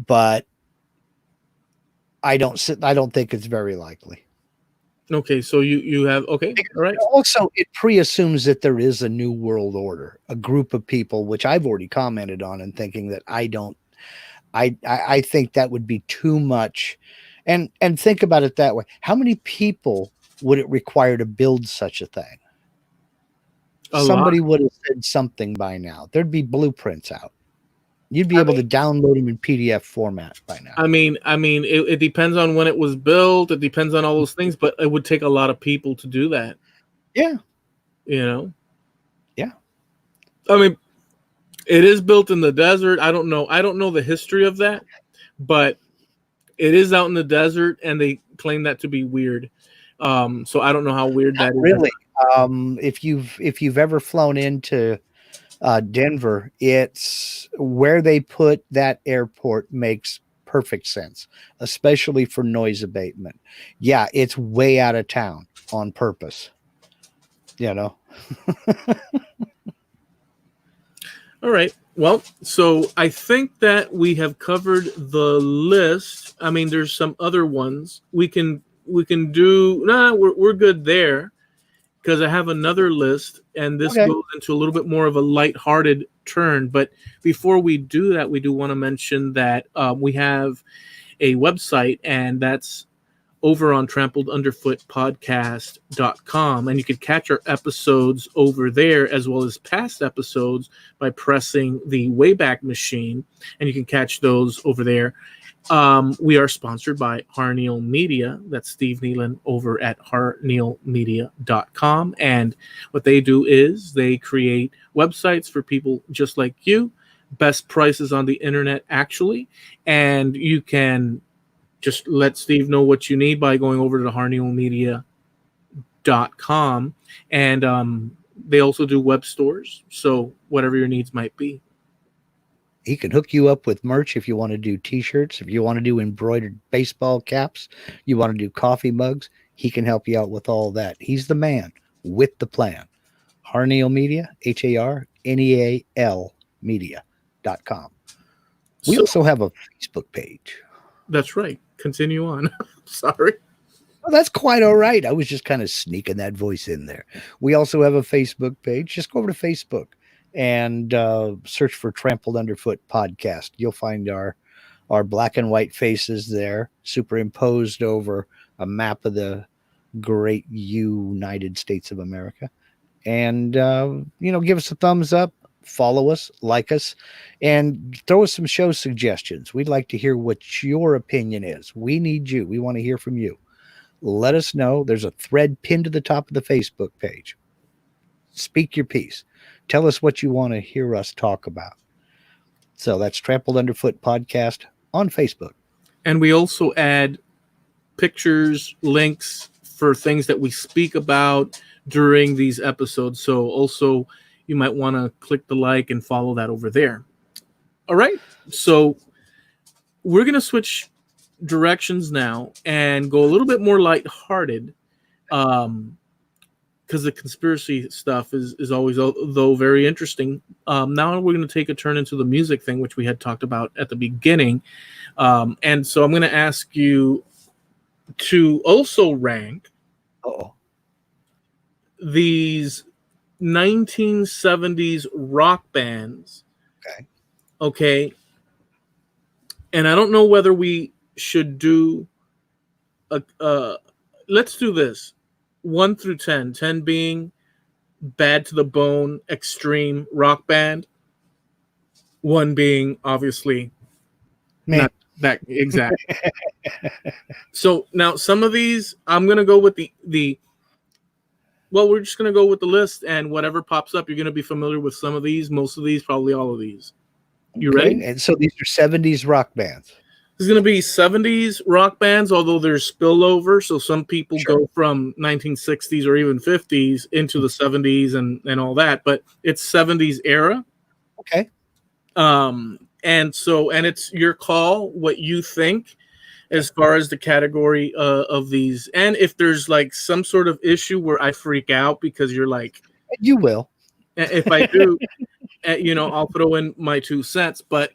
but I don't think it's very likely. Okay, so you have, okay, all right. Also, it pre-assumes that there is a new world order, a group of people, which I've already commented on, and thinking that I think that would be too much. And think about it that way. How many people would it require to build such a thing? Somebody would have said something by now. There'd be blueprints out. You'd be able to download them in PDF format by now. I mean, it depends on when it was built. It depends on all those things, but it would take a lot of people to do that. Yeah. Yeah. I mean, it is built in the desert. I don't know the history of that, but it is out in the desert, and they claim that to be weird. So I don't know how weird that is. Really. If you've ever flown into Denver, it's where they put that airport makes perfect sense, especially for noise abatement. Yeah, it's way out of town on purpose. You know, All right. Well, so I think that we have covered the list. I mean, there's some other ones we can do. Nah, we're good there because I have another list, and this okay. goes into a little bit more of a lighthearted turn. But before we do that, we do want to mention that we have a website, and that's over on Trampled Underfoot Podcast.com. And you can catch our episodes over there as well as past episodes by pressing the Wayback Machine. And you can catch those over there. We are sponsored by Harneal Media. That's Steve Nealon over at harnealmedia.com. And what they do is they create websites for people just like you, best prices on the internet, actually. And you can just let Steve know what you need by going over to harnealmedia.com. And they also do web stores. So whatever your needs might be. He can hook you up with merch if you want to do t-shirts, if you want to do embroidered baseball caps, you want to do coffee mugs, he can help you out with all that. He's the man with the plan. Harneal Media, HARNEAL media.com. We also have a Facebook page. That's right. Continue on. Sorry. Well, that's quite all right. I was just kind of sneaking that voice in there. We also have a Facebook page. Just go over to Facebook and search for Trampled Underfoot Podcast. You'll find our black and white faces there, superimposed over a map of the great United States of America. And give us a thumbs up, follow us, like us, and throw us some show suggestions. We'd like to hear what your opinion is. We need you. We want to hear from you. Let us know. There's a thread pinned to the top of the Facebook page. Speak your piece. Tell us what you want to hear us talk about. So that's Trampled Underfoot Podcast on Facebook. And we also add pictures, links for things that we speak about during these episodes. So also you might want to click the like and follow that over there. All right. So we're going to switch directions now and go a little bit more lighthearted. Because the conspiracy stuff is always, though, very interesting. Now we're going to take a turn into the music thing, which we had talked about at the beginning. And so I'm going to ask you to also rank these 1970s rock bands. Okay. And I don't know whether we should do let's do this. 1 through 10, 10 being bad to the bone, extreme rock band. 1 being obviously not that exact. So now some of these, I'm going to go with we're just going to go with the list, and whatever pops up, you're going to be familiar with some of these, most of these, probably all of these. You ready? And so these are 70s rock bands. There's going to be 70s rock bands, although there's spillover. So some people go from 1960s or even 50s into the 70s and all that, but it's 70s era. Okay. And it's your call, what you think as far as the category of these. And if there's like some sort of issue where I freak out because you're like, you will. If I do, I'll throw in my 2 cents, but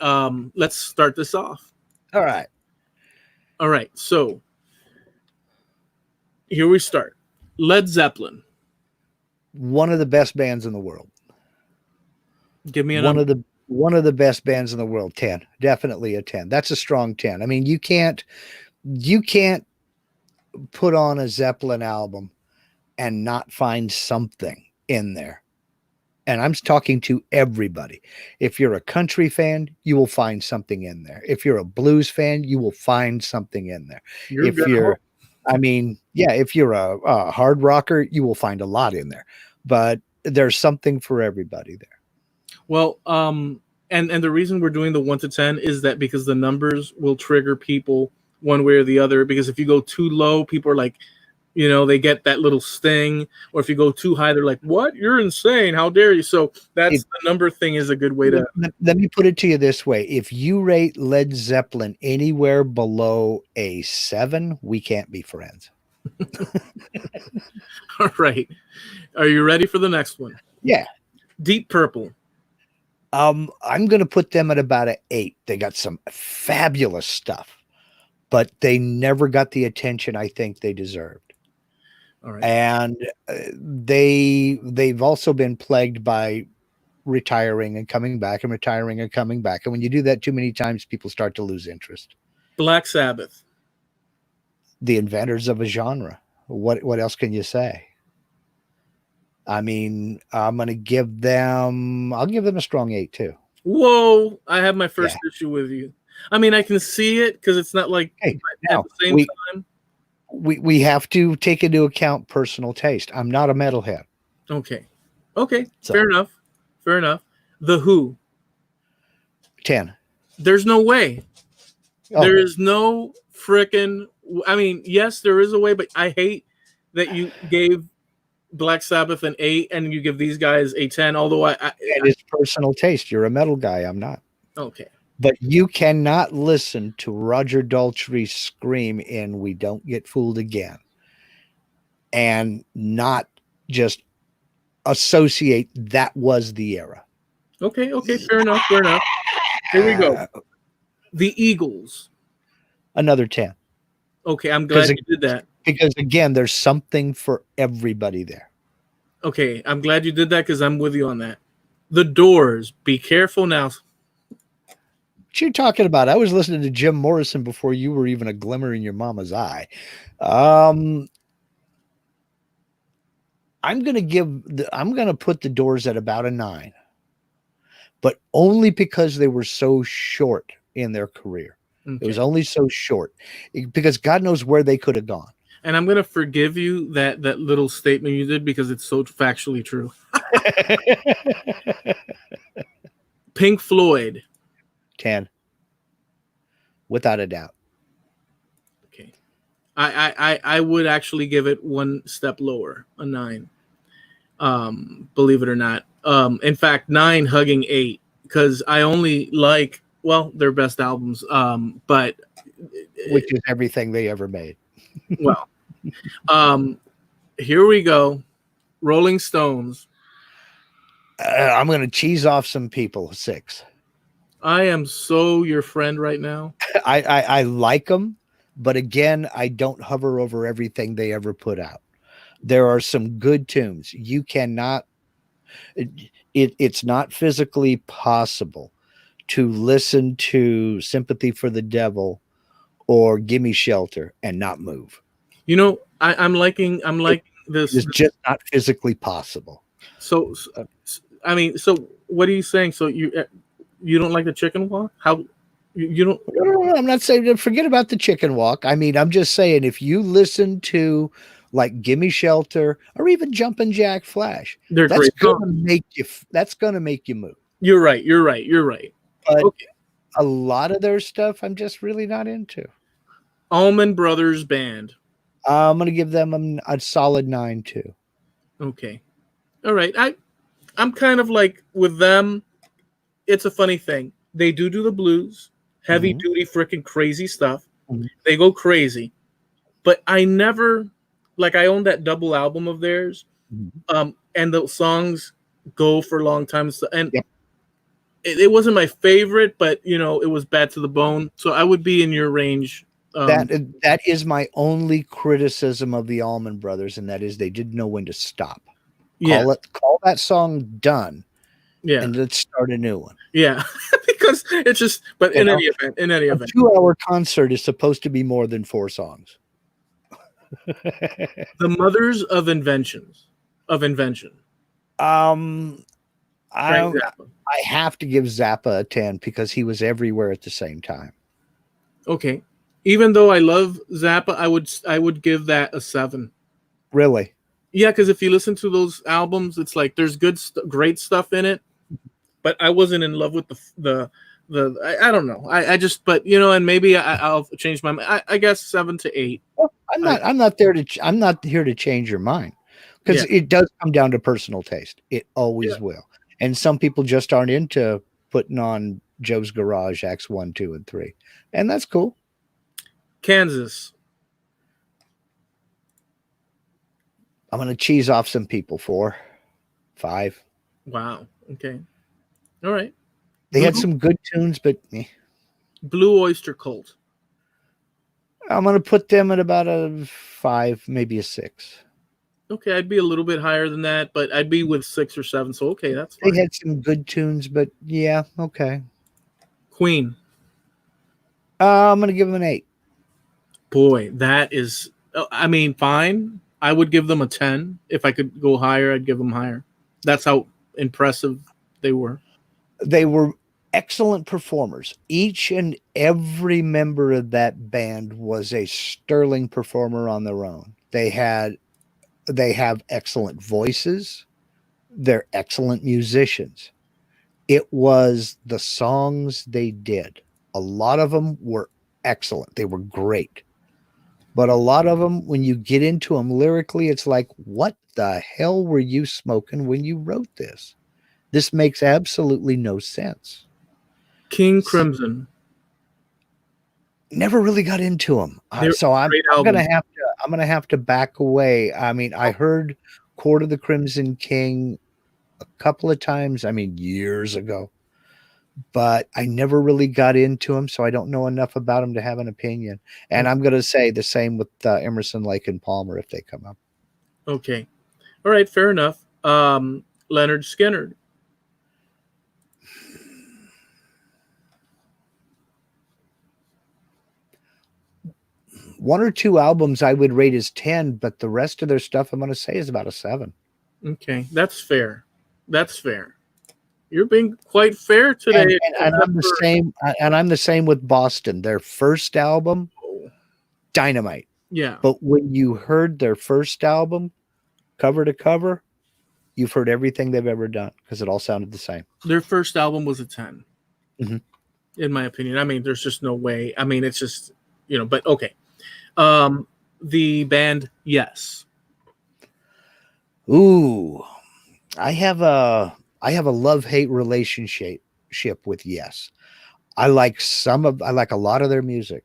let's start this off. All right. So here we start. Led Zeppelin. One of the best bands in the world. Give me another. One of the best bands in the world. 10. Definitely a 10. That's a strong 10. I mean, you can't put on a Zeppelin album and not find something in there. And I'm talking to everybody. If you're a country fan, you will find something in there. If you're a blues fan, you will find something in there. If you're a hard rocker, you will find a lot in there. But there's something for everybody there. Well, and the reason we're doing the 1 to 10 is that because the numbers will trigger people one way or the other. Because if you go too low, people are like, they get that little sting, or if you go too high, they're like, "What? You're insane! How dare you?" So the number thing is a good way to. Let me put it to you this way: if you rate Led Zeppelin anywhere below a 7, we can't be friends. All right, are you ready for the next one? Yeah. Deep Purple. I'm going to put them at about an 8. They got some fabulous stuff, but they never got the attention I think they deserved. All right. And they've also been plagued by retiring and coming back and retiring and coming back. And when you do that too many times, people start to lose interest. Black Sabbath. The inventors of a genre. What else can you say? I mean, I'll give them a strong 8 too. Whoa, I have my first issue with you. I mean, I can see it because it's not like at the same time. We have to take into account personal taste. I'm not a metalhead. Okay. So, fair enough. The Who. 10. There's no way. Oh. There is no freaking. I mean, yes, there is a way, but I hate that you gave Black Sabbath an 8 and you give these guys a 10. Although it's personal taste. You're a metal guy. I'm not. Okay. But you cannot listen to Roger Daltrey scream in "We Don't Get Fooled Again" and not just associate that was the era. Okay, fair enough. Here we go. The Eagles. Another 10. Okay, I'm glad you did that. Because again, there's something for everybody there. Okay, I'm glad you did that because I'm with you on that. The Doors. Be careful now. What you talking about? I was listening to Jim Morrison before you were even a glimmer in your mama's eye. I'm gonna put the Doors at about a 9, but only because they were so short in their career. Okay. It was only so short because God knows where they could have gone. And I'm gonna forgive you that little statement you did because it's so factually true. Pink Floyd. 10. Without a doubt. Okay. I would actually give it one step lower, a 9. Believe it or not. In fact, 9 hugging 8, because I only like their best albums. But which is everything they ever made. Well, here we go. Rolling Stones. I'm gonna cheese off some people. 6. I am so your friend right now. I like them, but again, I don't hover over everything they ever put out. There are some good tunes. You cannot. It's not physically possible to listen to "Sympathy for the Devil" or "Gimme Shelter" and not move. I'm liking this. It's just not physically possible. So what are you saying? So you don't like the chicken walk? How you don't? No, I'm not saying forget about the chicken walk. I mean, I'm just saying if you listen to like "Gimme Shelter" or even "Jumpin' Jack Flash," that's gonna make you move. You're right. But a lot of their stuff, I'm just really not into. Allman Brothers Band. I'm gonna give them a solid 9 too. Okay, all right. I'm kind of like with them. It's a funny thing. They do the blues, heavy duty, freaking crazy stuff. Mm-hmm. They go crazy, but I never I own that double album of theirs, and the songs go for a long time. And it wasn't my favorite, but it was Bad to the Bone. So I would be in your range. That is my only criticism of the Allman Brothers, and that is they didn't know when to stop. Call that song done. Yeah, and let's start a new one. Yeah, because it's just. But in any event, a 2-hour concert is supposed to be more than 4 songs. The Mothers of Invention. I have to give Zappa a 10 because he was everywhere at the same time. Okay, even though I love Zappa, I would give that a 7. Really? Yeah, because if you listen to those albums, it's like there's great stuff in it, but I wasn't in love with the I don't know. I just, but and maybe I'll change my mind. I guess 7 to 8. Well, I'm not there to. I'm not here to change your mind, because it does come down to personal taste. It always will. And some people just aren't into putting on Joe's Garage Acts 1, 2, and 3, and that's cool. Kansas. I'm gonna cheese off some people. 4, 5. Wow. Okay. All right. They had some good tunes, but Blue Oyster Cult. I'm going to put them at about a 5, maybe a 6. Okay, I'd be a little bit higher than that, but I'd be with 6 or 7. So okay, that's fine. They had some good tunes, but yeah, okay. Queen. I'm going to give them an 8. Boy, that is. I mean, fine. I would give them a 10. If I could go higher, I'd give them higher. That's how impressive they were. They were excellent performers. Each and every member of that band was a sterling performer on their own. They have excellent voices. They're excellent musicians. It was the songs they did. A lot of them were excellent. They were great. But a lot of them, when you get into them lyrically, it's like, what the hell were you smoking when you wrote this? This makes absolutely no sense. King Crimson. Never really got into them, so I'm gonna have to back away. I mean, I heard Court of the Crimson King a couple of times. I mean, years ago, but I never really got into them, so I don't know enough about them to have an opinion. And I'm gonna say the same with Emerson, Lake, and Palmer if they come up. Okay, all right, fair enough. Leonard Skinner. One or two albums I would rate as 10, but the rest of their stuff I'm going to say is about a 7. Okay, that's fair. That's fair. You're being quite fair today. And I'm the same. And I'm the same with Boston. Their first album, dynamite. Yeah. But when you heard their first album, cover to cover, you've heard everything they've ever done because it all sounded the same. Their first album was a 10, in my opinion. I mean, there's just no way. I mean, it's just but okay. The band, Yes. Ooh, I have a love-hate relationship with Yes. I like a lot of their music,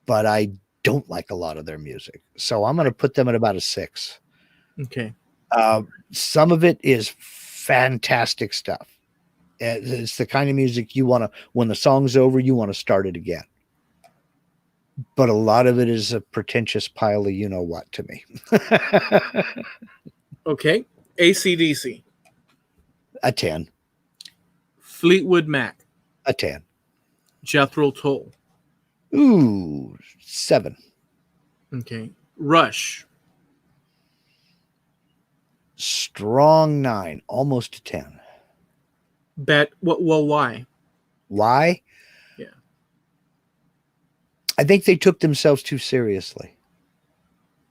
but I don't like a lot of their music. So I'm going to put them at about a 6. Okay. Some of it is fantastic stuff. It's the kind of music you want to, when the song's over, you want to start it again. But a lot of it is a pretentious pile of you-know-what to me. Okay. AC/DC. A 10. Fleetwood Mac. A 10. Jethro Tull. Ooh, 7. Okay. Rush. Strong 9. Almost a 10. Well, why? Why? Yeah. I think they took themselves too seriously.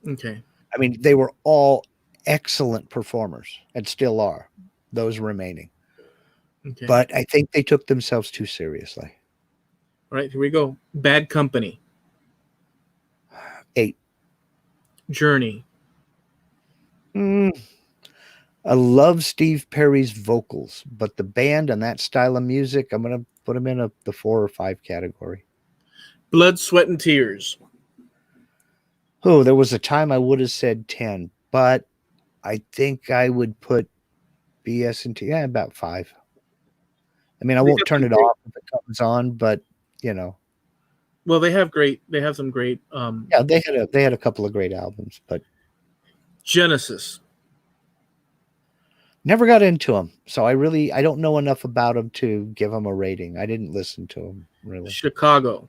Okay. I mean, they were all excellent performers and still are, those remaining. Okay. But I think they took themselves too seriously. All right, here we go. Bad Company. 8. Journey. I love Steve Perry's vocals, but the band and that style of music, I'm going to put them in the 4 or 5 category. Blood, Sweat, and Tears. Oh, there was a time I would have said 10, but I think I would put BS and T about 5. I mean, I won't turn it off if it comes on, but Well, they have some great. Yeah, they had a couple of great albums, but Genesis. Never got into them, so I don't know enough about them to give them a rating. I didn't listen to them really. Chicago.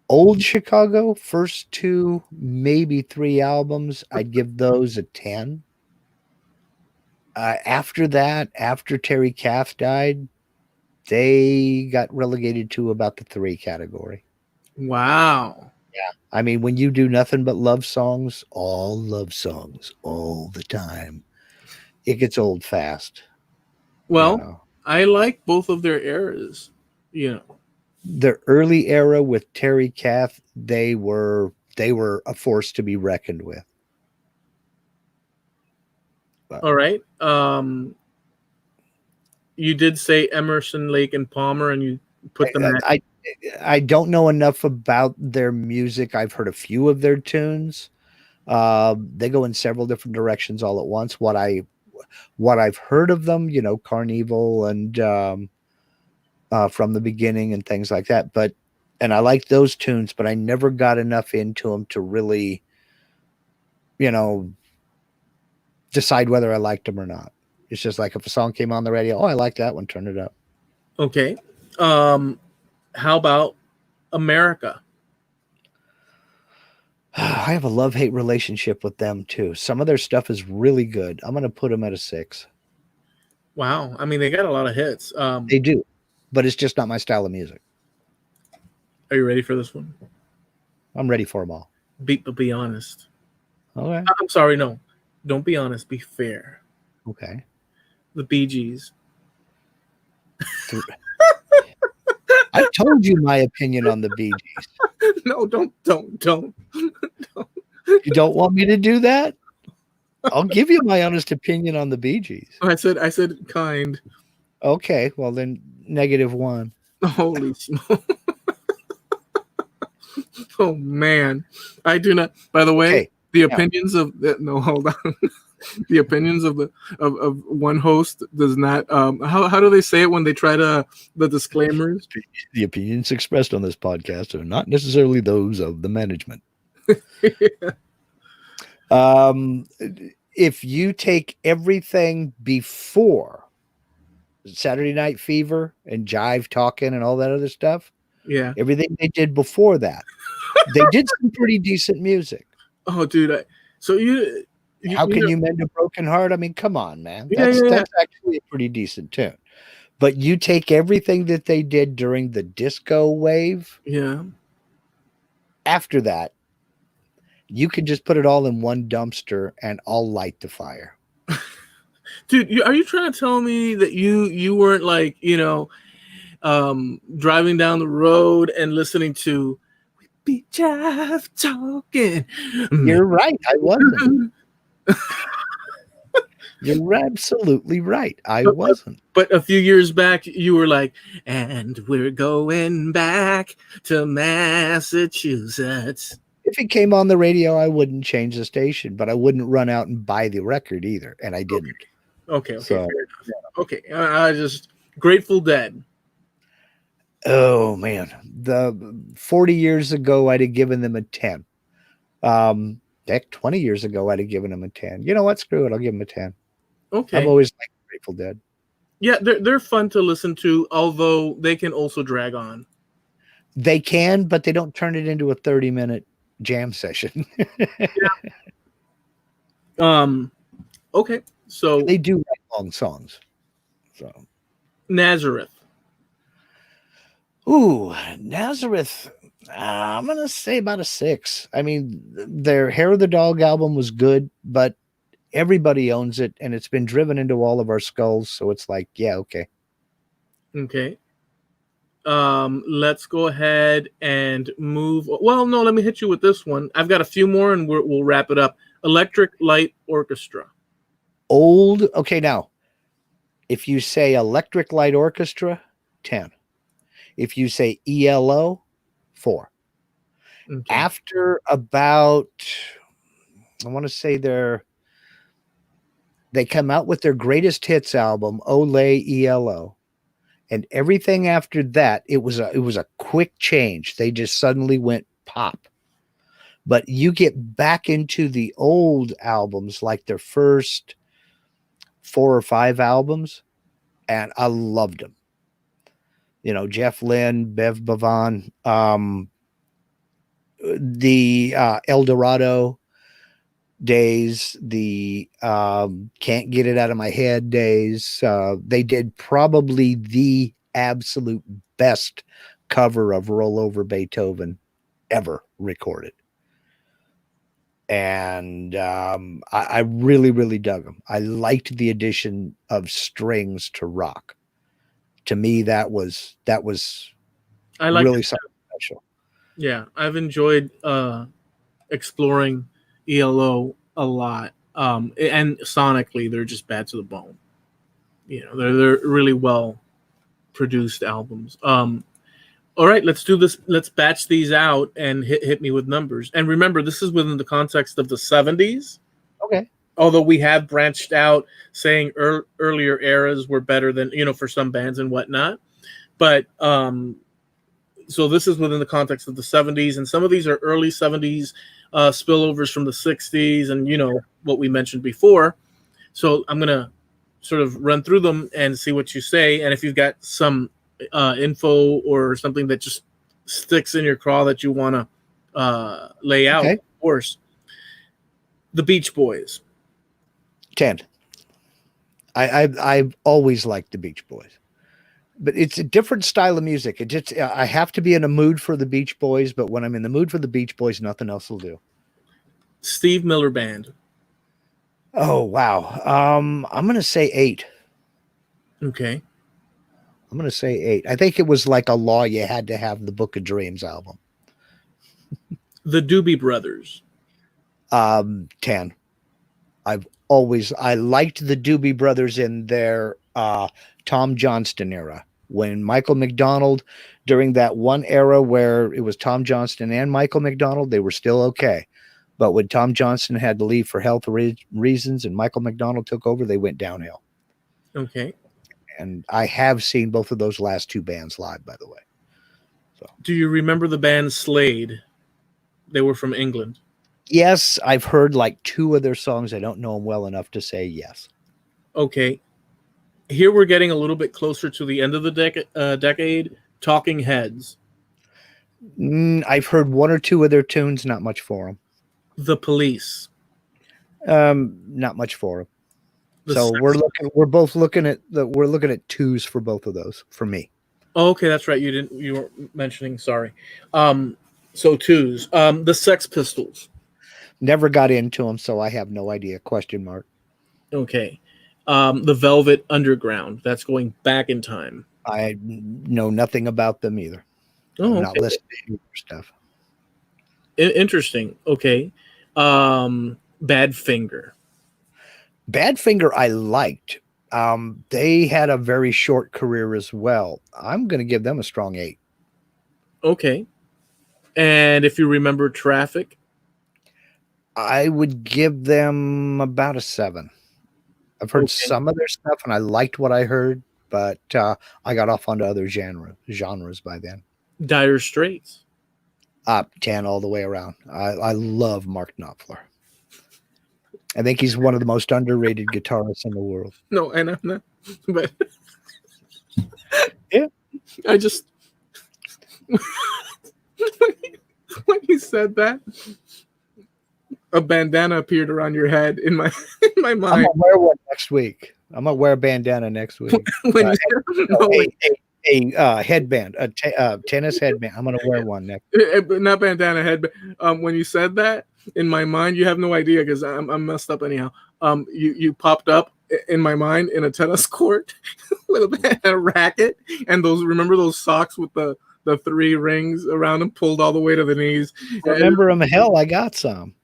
Old Chicago, first 2, maybe 3 albums, I'd give those a 10. After that, after Terry Kath died, they got relegated to about the 3 category. Wow. Yeah. I mean, when you do nothing but love songs all the time, it gets old fast. Well, I like both of their eras. You know. The early era with Terry Kath, they were a force to be reckoned with. But All right. You did say Emerson, Lake, and Palmer, and you put them at. I don't know enough about their music. I've heard a few of their tunes. They go in several different directions all at once. What I've heard of them, Carnival and From the Beginning and things like that. And I like those tunes, but I never got enough into them to really, decide whether I liked them or not. It's just like if a song came on the radio, oh, I like that one, turn it up. Okay. How about America? I have a love-hate relationship with them too. Some of their stuff is really good. I'm going to put them at a 6. Wow. I mean, they got a lot of hits. They do, but it's just not my style of music. Are you ready for this one? I'm ready for them all. Be honest. Okay. I'm sorry. No, don't be honest. Be fair. Okay. The Bee Gees. I told you my opinion on the Bee Gees. No, don't. You don't want me to do that? I'll give you my honest opinion on the Bee Gees. I said kind. Okay, well then -1. Holy smoke. Oh man. I do not, by the way, the opinions of no, hold on. The opinions of one host does not how do they say it when they try to the disclaimers? The opinions expressed on this podcast are not necessarily those of the management. Yeah. If you take everything before Saturday Night Fever and Jive Talking and all that other stuff, yeah, everything they did before that, they did some pretty decent music. Oh, dude, how can you mend a broken heart? I mean, come on, man. That's actually a pretty decent tune. But you take everything that they did during the disco wave. Yeah. After that, you can just put it all in one dumpster and I'll light the fire. Dude, are you trying to tell me that you weren't like, driving down the road and listening to "We Be Jive Talking"? You're right. I wasn't. You're absolutely right. I wasn't. But a few years back, you were like, "And we're going back to Massachusetts." If it came on the radio, I wouldn't change the station, but I wouldn't run out and buy the record either, and I didn't. Okay, so, fair enough. Okay, I just Grateful Dead. Oh man, the 40 years ago, I'd have given them a 10. Heck, 20 years ago, I'd have given them a 10. You know what? Screw it. I'll give them a 10. Okay. I've always liked Grateful Dead. Yeah, they're fun to listen to, although they can also drag on. They can, but they don't turn it into a 30-minute jam session. Yeah. Okay, so they do write long songs. So Nazareth. Ooh, Nazareth. I'm gonna say about a 6. I mean, their Hair of the Dog album was good, but everybody owns it, and it's been driven into all of our skulls. So it's like, yeah, okay. Okay. Let's go ahead and move. Well, no, let me hit you with this one. I've got a few more, and we'll wrap it up. Electric Light Orchestra. Old. Okay, now, if you say Electric Light Orchestra, 10. If you say ELO, 4. Okay. After about, I want to say they come out with their greatest hits album, Olay ELO. And everything after that, it was a quick change. They just suddenly went pop. But you get back into the old albums, like their first 4 or 5 albums, and I loved them. Jeff Lynne, Bev Bevan, the El Dorado days, the Can't Get It Out of My Head days. They did probably the absolute best cover of Roll Over Beethoven ever recorded. And I really, really dug them. I liked the addition of strings to rock. to me, that was I like really something special. Yeah, I've enjoyed exploring ELO a lot. And sonically, they're just bad to the bone. They're really well produced albums. All right, let's do this. Let's batch these out and hit me with numbers. And remember, this is within the context of the 70s. Okay. Although we have branched out saying earlier eras were better than, for some bands and whatnot. But so this is within the context of the 70s. And some of these are early 70s spillovers from the 60s and, what we mentioned before. So I'm going to sort of run through them and see what you say. And if you've got some info or something that just sticks in your craw that you want to lay out, Okay. of course. The Beach Boys. 10. I've always liked the Beach Boys, but it's a different style of music. I have to be in a mood for the Beach Boys, but when I'm in the mood for the Beach Boys, nothing else will do. Steve Miller Band. Oh, wow. I'm going to say 8. Okay. I'm going to say 8. I think it was like a law you had to have the Book of Dreams album. The Doobie Brothers. 10. I liked the Doobie Brothers in their Tom Johnston era. When Michael McDonald, during that one era where it was Tom Johnston and Michael McDonald, they were still okay. But when Tom Johnston had to leave for health reasons and Michael McDonald took over, they went downhill. Okay. And I have seen both of those last two bands live, by the way. So, do you remember the band Slade? They were from England. Yes, I've heard like 2 of their songs. I don't know them well enough to say yes. Okay. Here we're getting a little bit closer to the end of the decade. Talking Heads. I've heard 1 or 2 of their tunes. Not much for them. The Police. Not much for them. So we're both looking at 2s for both of those for me. Oh, okay, that's right. You were mentioning. Sorry. So 2s. The Sex Pistols. Never got into them, so I have no idea. Question mark. Okay. The Velvet Underground. That's going back in time. I know nothing about them either. Oh, I'm not listening to your stuff. Interesting. Okay. Badfinger. Badfinger I liked. They had a very short career as well. I'm going to give them a strong 8. Okay. And if you remember Traffic? I would give them about a 7. I've heard some of their stuff and I liked what I heard, but I got off onto other genres by then. Dire Straits. 10 all the way around. I love Mark Knopfler. I think he's one of the most underrated guitarists in the world. No, and I'm not, but yeah, I just when you said that, a bandana appeared around your head in my mind. I'm gonna wear one next week. I'm gonna wear a bandana next week. A headband, a tennis headband. I'm gonna wear one next. Not bandana headband. When you said that, in my mind, you have no idea because I'm messed up anyhow. You popped up in my mind in a tennis court with a racket and remember those socks with the 3 rings around them pulled all the way to the knees. Remember them? Hell, I got some.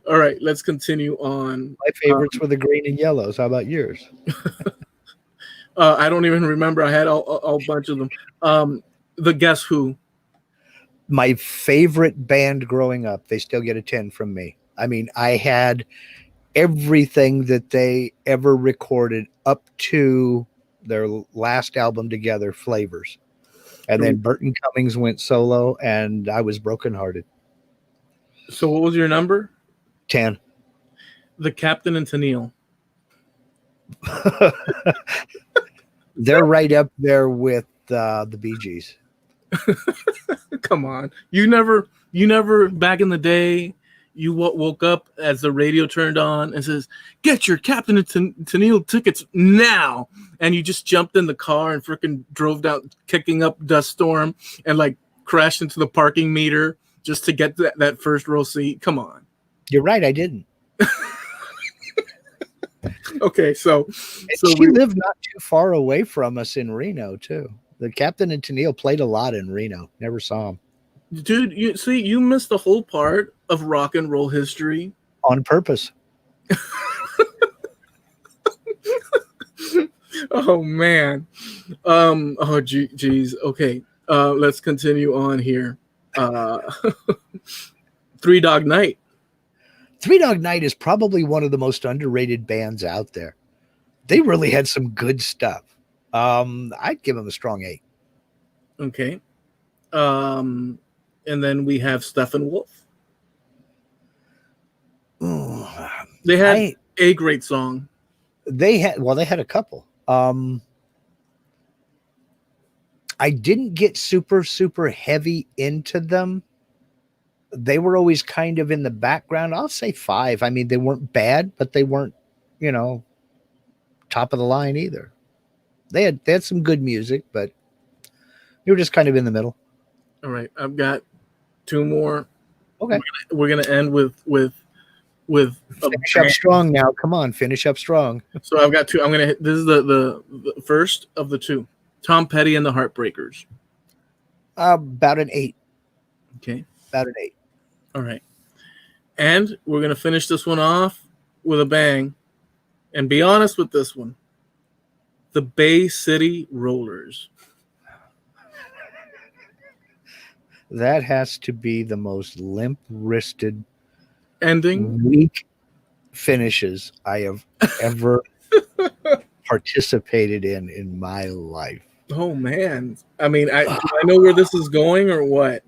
All right, let's continue on. My favorites were the green and yellows. How about yours? I don't even remember. I had a bunch of them. The Guess Who. My favorite band growing up. They still get a 10 from me. I mean, I had everything that they ever recorded up to their last album together, Flavors. And then Burton Cummings went solo, and I was brokenhearted. So what was your number? 10. The Captain and Tennille. They're right up there with the Bee Gees. Come on. You never back in the day, you woke up as the radio turned on and says, "Get your Captain and Tennille tickets now." And you just jumped in the car and freaking drove down, kicking up dust storm and like crashed into the parking meter just to get that first row seat. Come on. You're right. I didn't. Okay, so And so she lived not too far away from us in Reno too. The Captain and Tennille played a lot in Reno. Never saw him dude, you see, you missed the whole part of rock and roll history. on purpose. Oh man. Oh geez. Okay. Let's continue on here. Uh, Three Dog Night. Three Dog Night is probably one of the most underrated bands out there. They really had some good stuff. I'd give them a strong 8. Okay. And then we have Steppenwolf. Ooh, They had a great song. they had a couple. I didn't get super heavy into them. They were always kind of in the background. I'll say 5. I mean, they weren't bad, but they weren't, top of the line either. They had some good music, but they were just kind of in the middle. All right, I've got 2 more. Okay, we're gonna end with finish up strong now. Come on, finish up strong. So I've got 2. I'm gonna hit. This is the first of the 2. Tom Petty and the Heartbreakers. About an 8. Okay, about an 8. All right, and we're gonna finish this one off with a bang, and be honest with this one. The Bay City Rollers. That has to be the most limp-wristed Ending. weak finishes I have ever participated in my life. Oh man! I mean, do I know where this is going or what?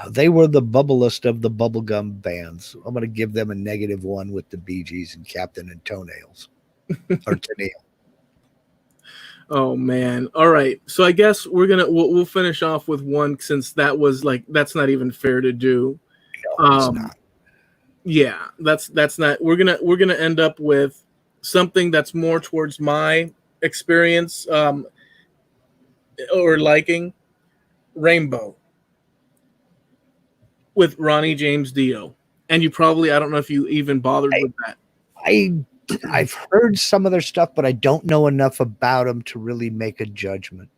They were the bubblest of the bubblegum bands. I'm going to give them a -1 with the Bee Gees and Captain and Toenails or Tennille. Oh man! All right, so I guess we'll finish off with one since that's not even fair to do. No, it's not. Yeah, that's not. We're gonna end up with something that's more towards my experience or liking. Rainbow with Ronnie James Dio, and I don't know if you even bothered with that. I've heard some of their stuff, but I don't know enough about them to really make a judgment.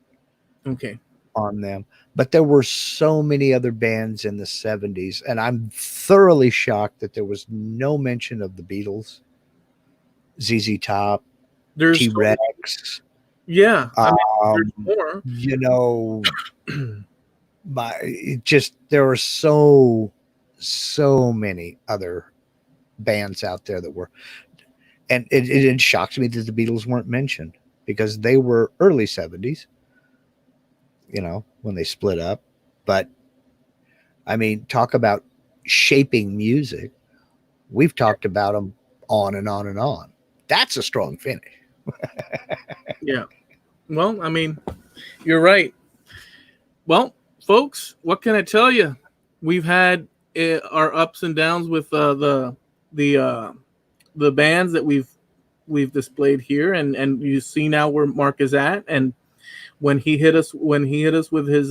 Okay. On them. But there were so many other bands in the 70s, and I'm thoroughly shocked that there was no mention of the Beatles, ZZ Top, T-Rex. Yeah, there's more. There were so many other bands out there that were, and it shocked me that the Beatles weren't mentioned because they were early 70s. When they split up. But I mean, talk about shaping music. We've talked about them on and on and on. That's a strong finish. Yeah. Well, I mean, you're right. Well, folks, what can I tell you? We've had our ups and downs with the bands that we've displayed here, and you see now where Mark is at, and when he hit us with his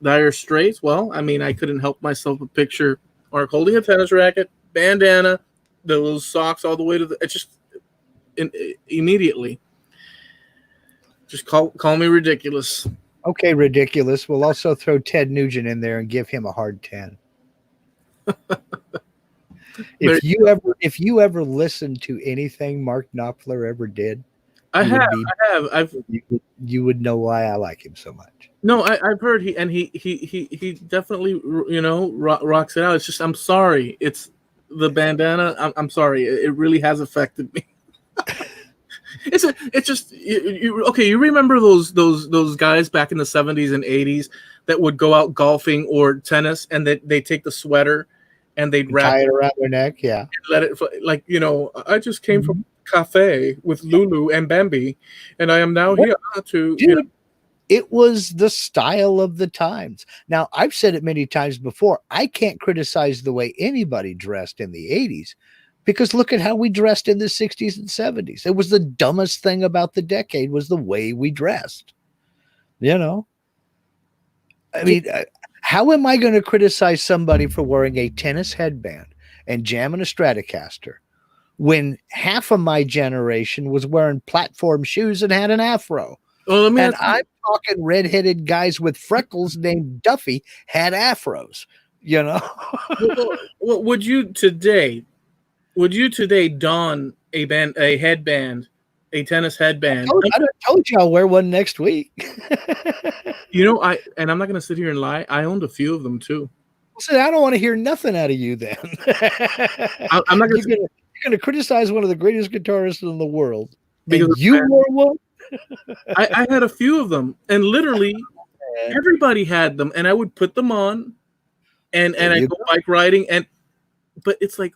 Dire Straits, well, I mean, I couldn't help myself but picture Mark holding a tennis racket, bandana, those socks all the way to immediately. Just call me ridiculous. Okay, ridiculous. We'll also throw Ted Nugent in there and give him a hard 10. If you ever listened to anything Mark Knopfler ever did, I have. You would know why I like him so much. No, I've heard he definitely rocks it out. It's just I'm sorry. It's the bandana. I'm sorry. It really has affected me. It's just okay. You remember those guys back in the 70s and 80s that would go out golfing or tennis and they take the sweater and they'd tie it around their neck. Yeah, let it I just came from cafe with Lulu and Bambi, and I am now here to. Dude, it was the style of the times. Now, I've said it many times before. I can't criticize the way anybody dressed in the 80s because look at how we dressed in the 60s and 70s. It was the dumbest thing about the decade was the way we dressed. I mean, how am I going to criticize somebody for wearing a tennis headband and jamming a Stratocaster when half of my generation was wearing platform shoes and had an afro. Well, let me And ask you- I'm talking redheaded guys with freckles named Duffy had afros, you know. well, would you today don a headband, a tennis headband? I told you I'll wear one next week. You know, I'm not gonna sit here and lie. I owned a few of them too. So I don't want to hear nothing out of you then. I'm not gonna You're gonna criticize one of the greatest guitarists in the world. because And you wore one? I had a few of them, and literally everybody had them, and I would put them on, and I go bike riding, but it's like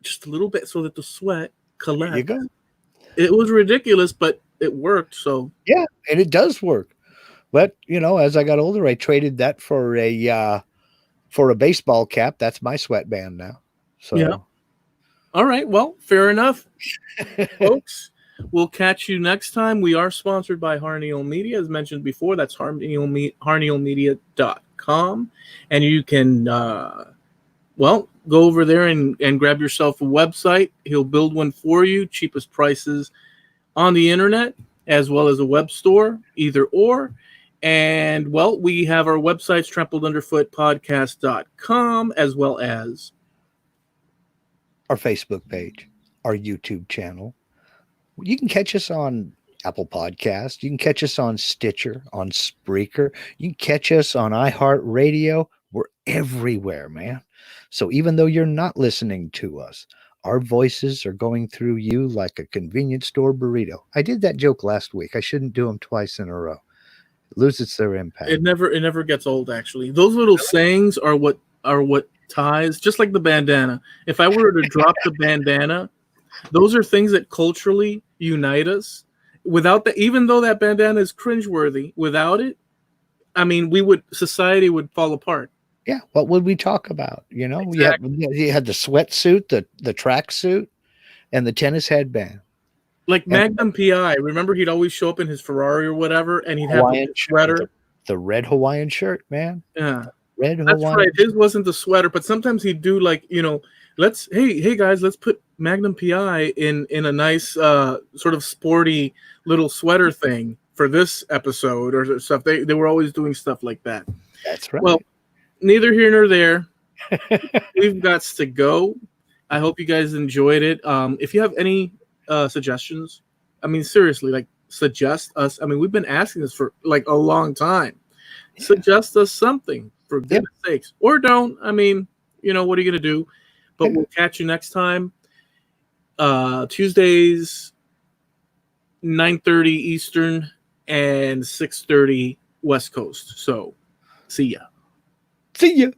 just a little bit so that the sweat collects. There you go. It was ridiculous, but it worked. So yeah, and it does work. But you know, as I got older, I traded that for a baseball cap. That's my sweatband now. So yeah. All right. Well, fair enough, folks. We'll catch you next time. We are sponsored by Harneal Media, as mentioned before. That's harnealmedia.com. And you can, go over there and grab yourself a website. He'll build one for you, cheapest prices on the internet, as well as a web store, either or. And, well, we have our websites, trampledunderfootpodcast.com, as well as our Facebook page, our YouTube channel. You can catch us on Apple Podcasts. You can catch us on Stitcher, on Spreaker. You can catch us on iHeartRadio. We're everywhere, man. So even though you're not listening to us, our voices are going through you like a convenience store burrito. I did that joke last week. I shouldn't do them twice in a row. It loses their impact. It never gets old, actually. Those little sayings are what ties, just like the bandana. If I were to drop the bandana, those are things that culturally unite us. Without that, even though that bandana is cringeworthy, without it, I mean, society would fall apart. Yeah, what would we talk about? You know, Exactly. you had the sweatsuit, the track suit, and the tennis headband. Like Magnum PI. Remember, he'd always show up in his Ferrari or whatever, and he'd have a sweater. The red Hawaiian shirt, man. Yeah, red that's Hawaiian. Right. His wasn't the sweater, but sometimes he'd do like, hey guys, let's put Magnum PI in a nice sort of sporty little sweater thing for this episode or stuff. They were always doing stuff like that. That's right. Well, neither here nor there. We've got to go. I hope you guys enjoyed it. If you have any suggestions, I mean, seriously, like suggest us. I mean, we've been asking this for like a long time. Yeah. Suggest us something for goodness sakes, or don't. I mean, what are you gonna do? But we'll catch you next time. Tuesdays, 9:30 Eastern and 6:30 West Coast. So, see ya. See ya.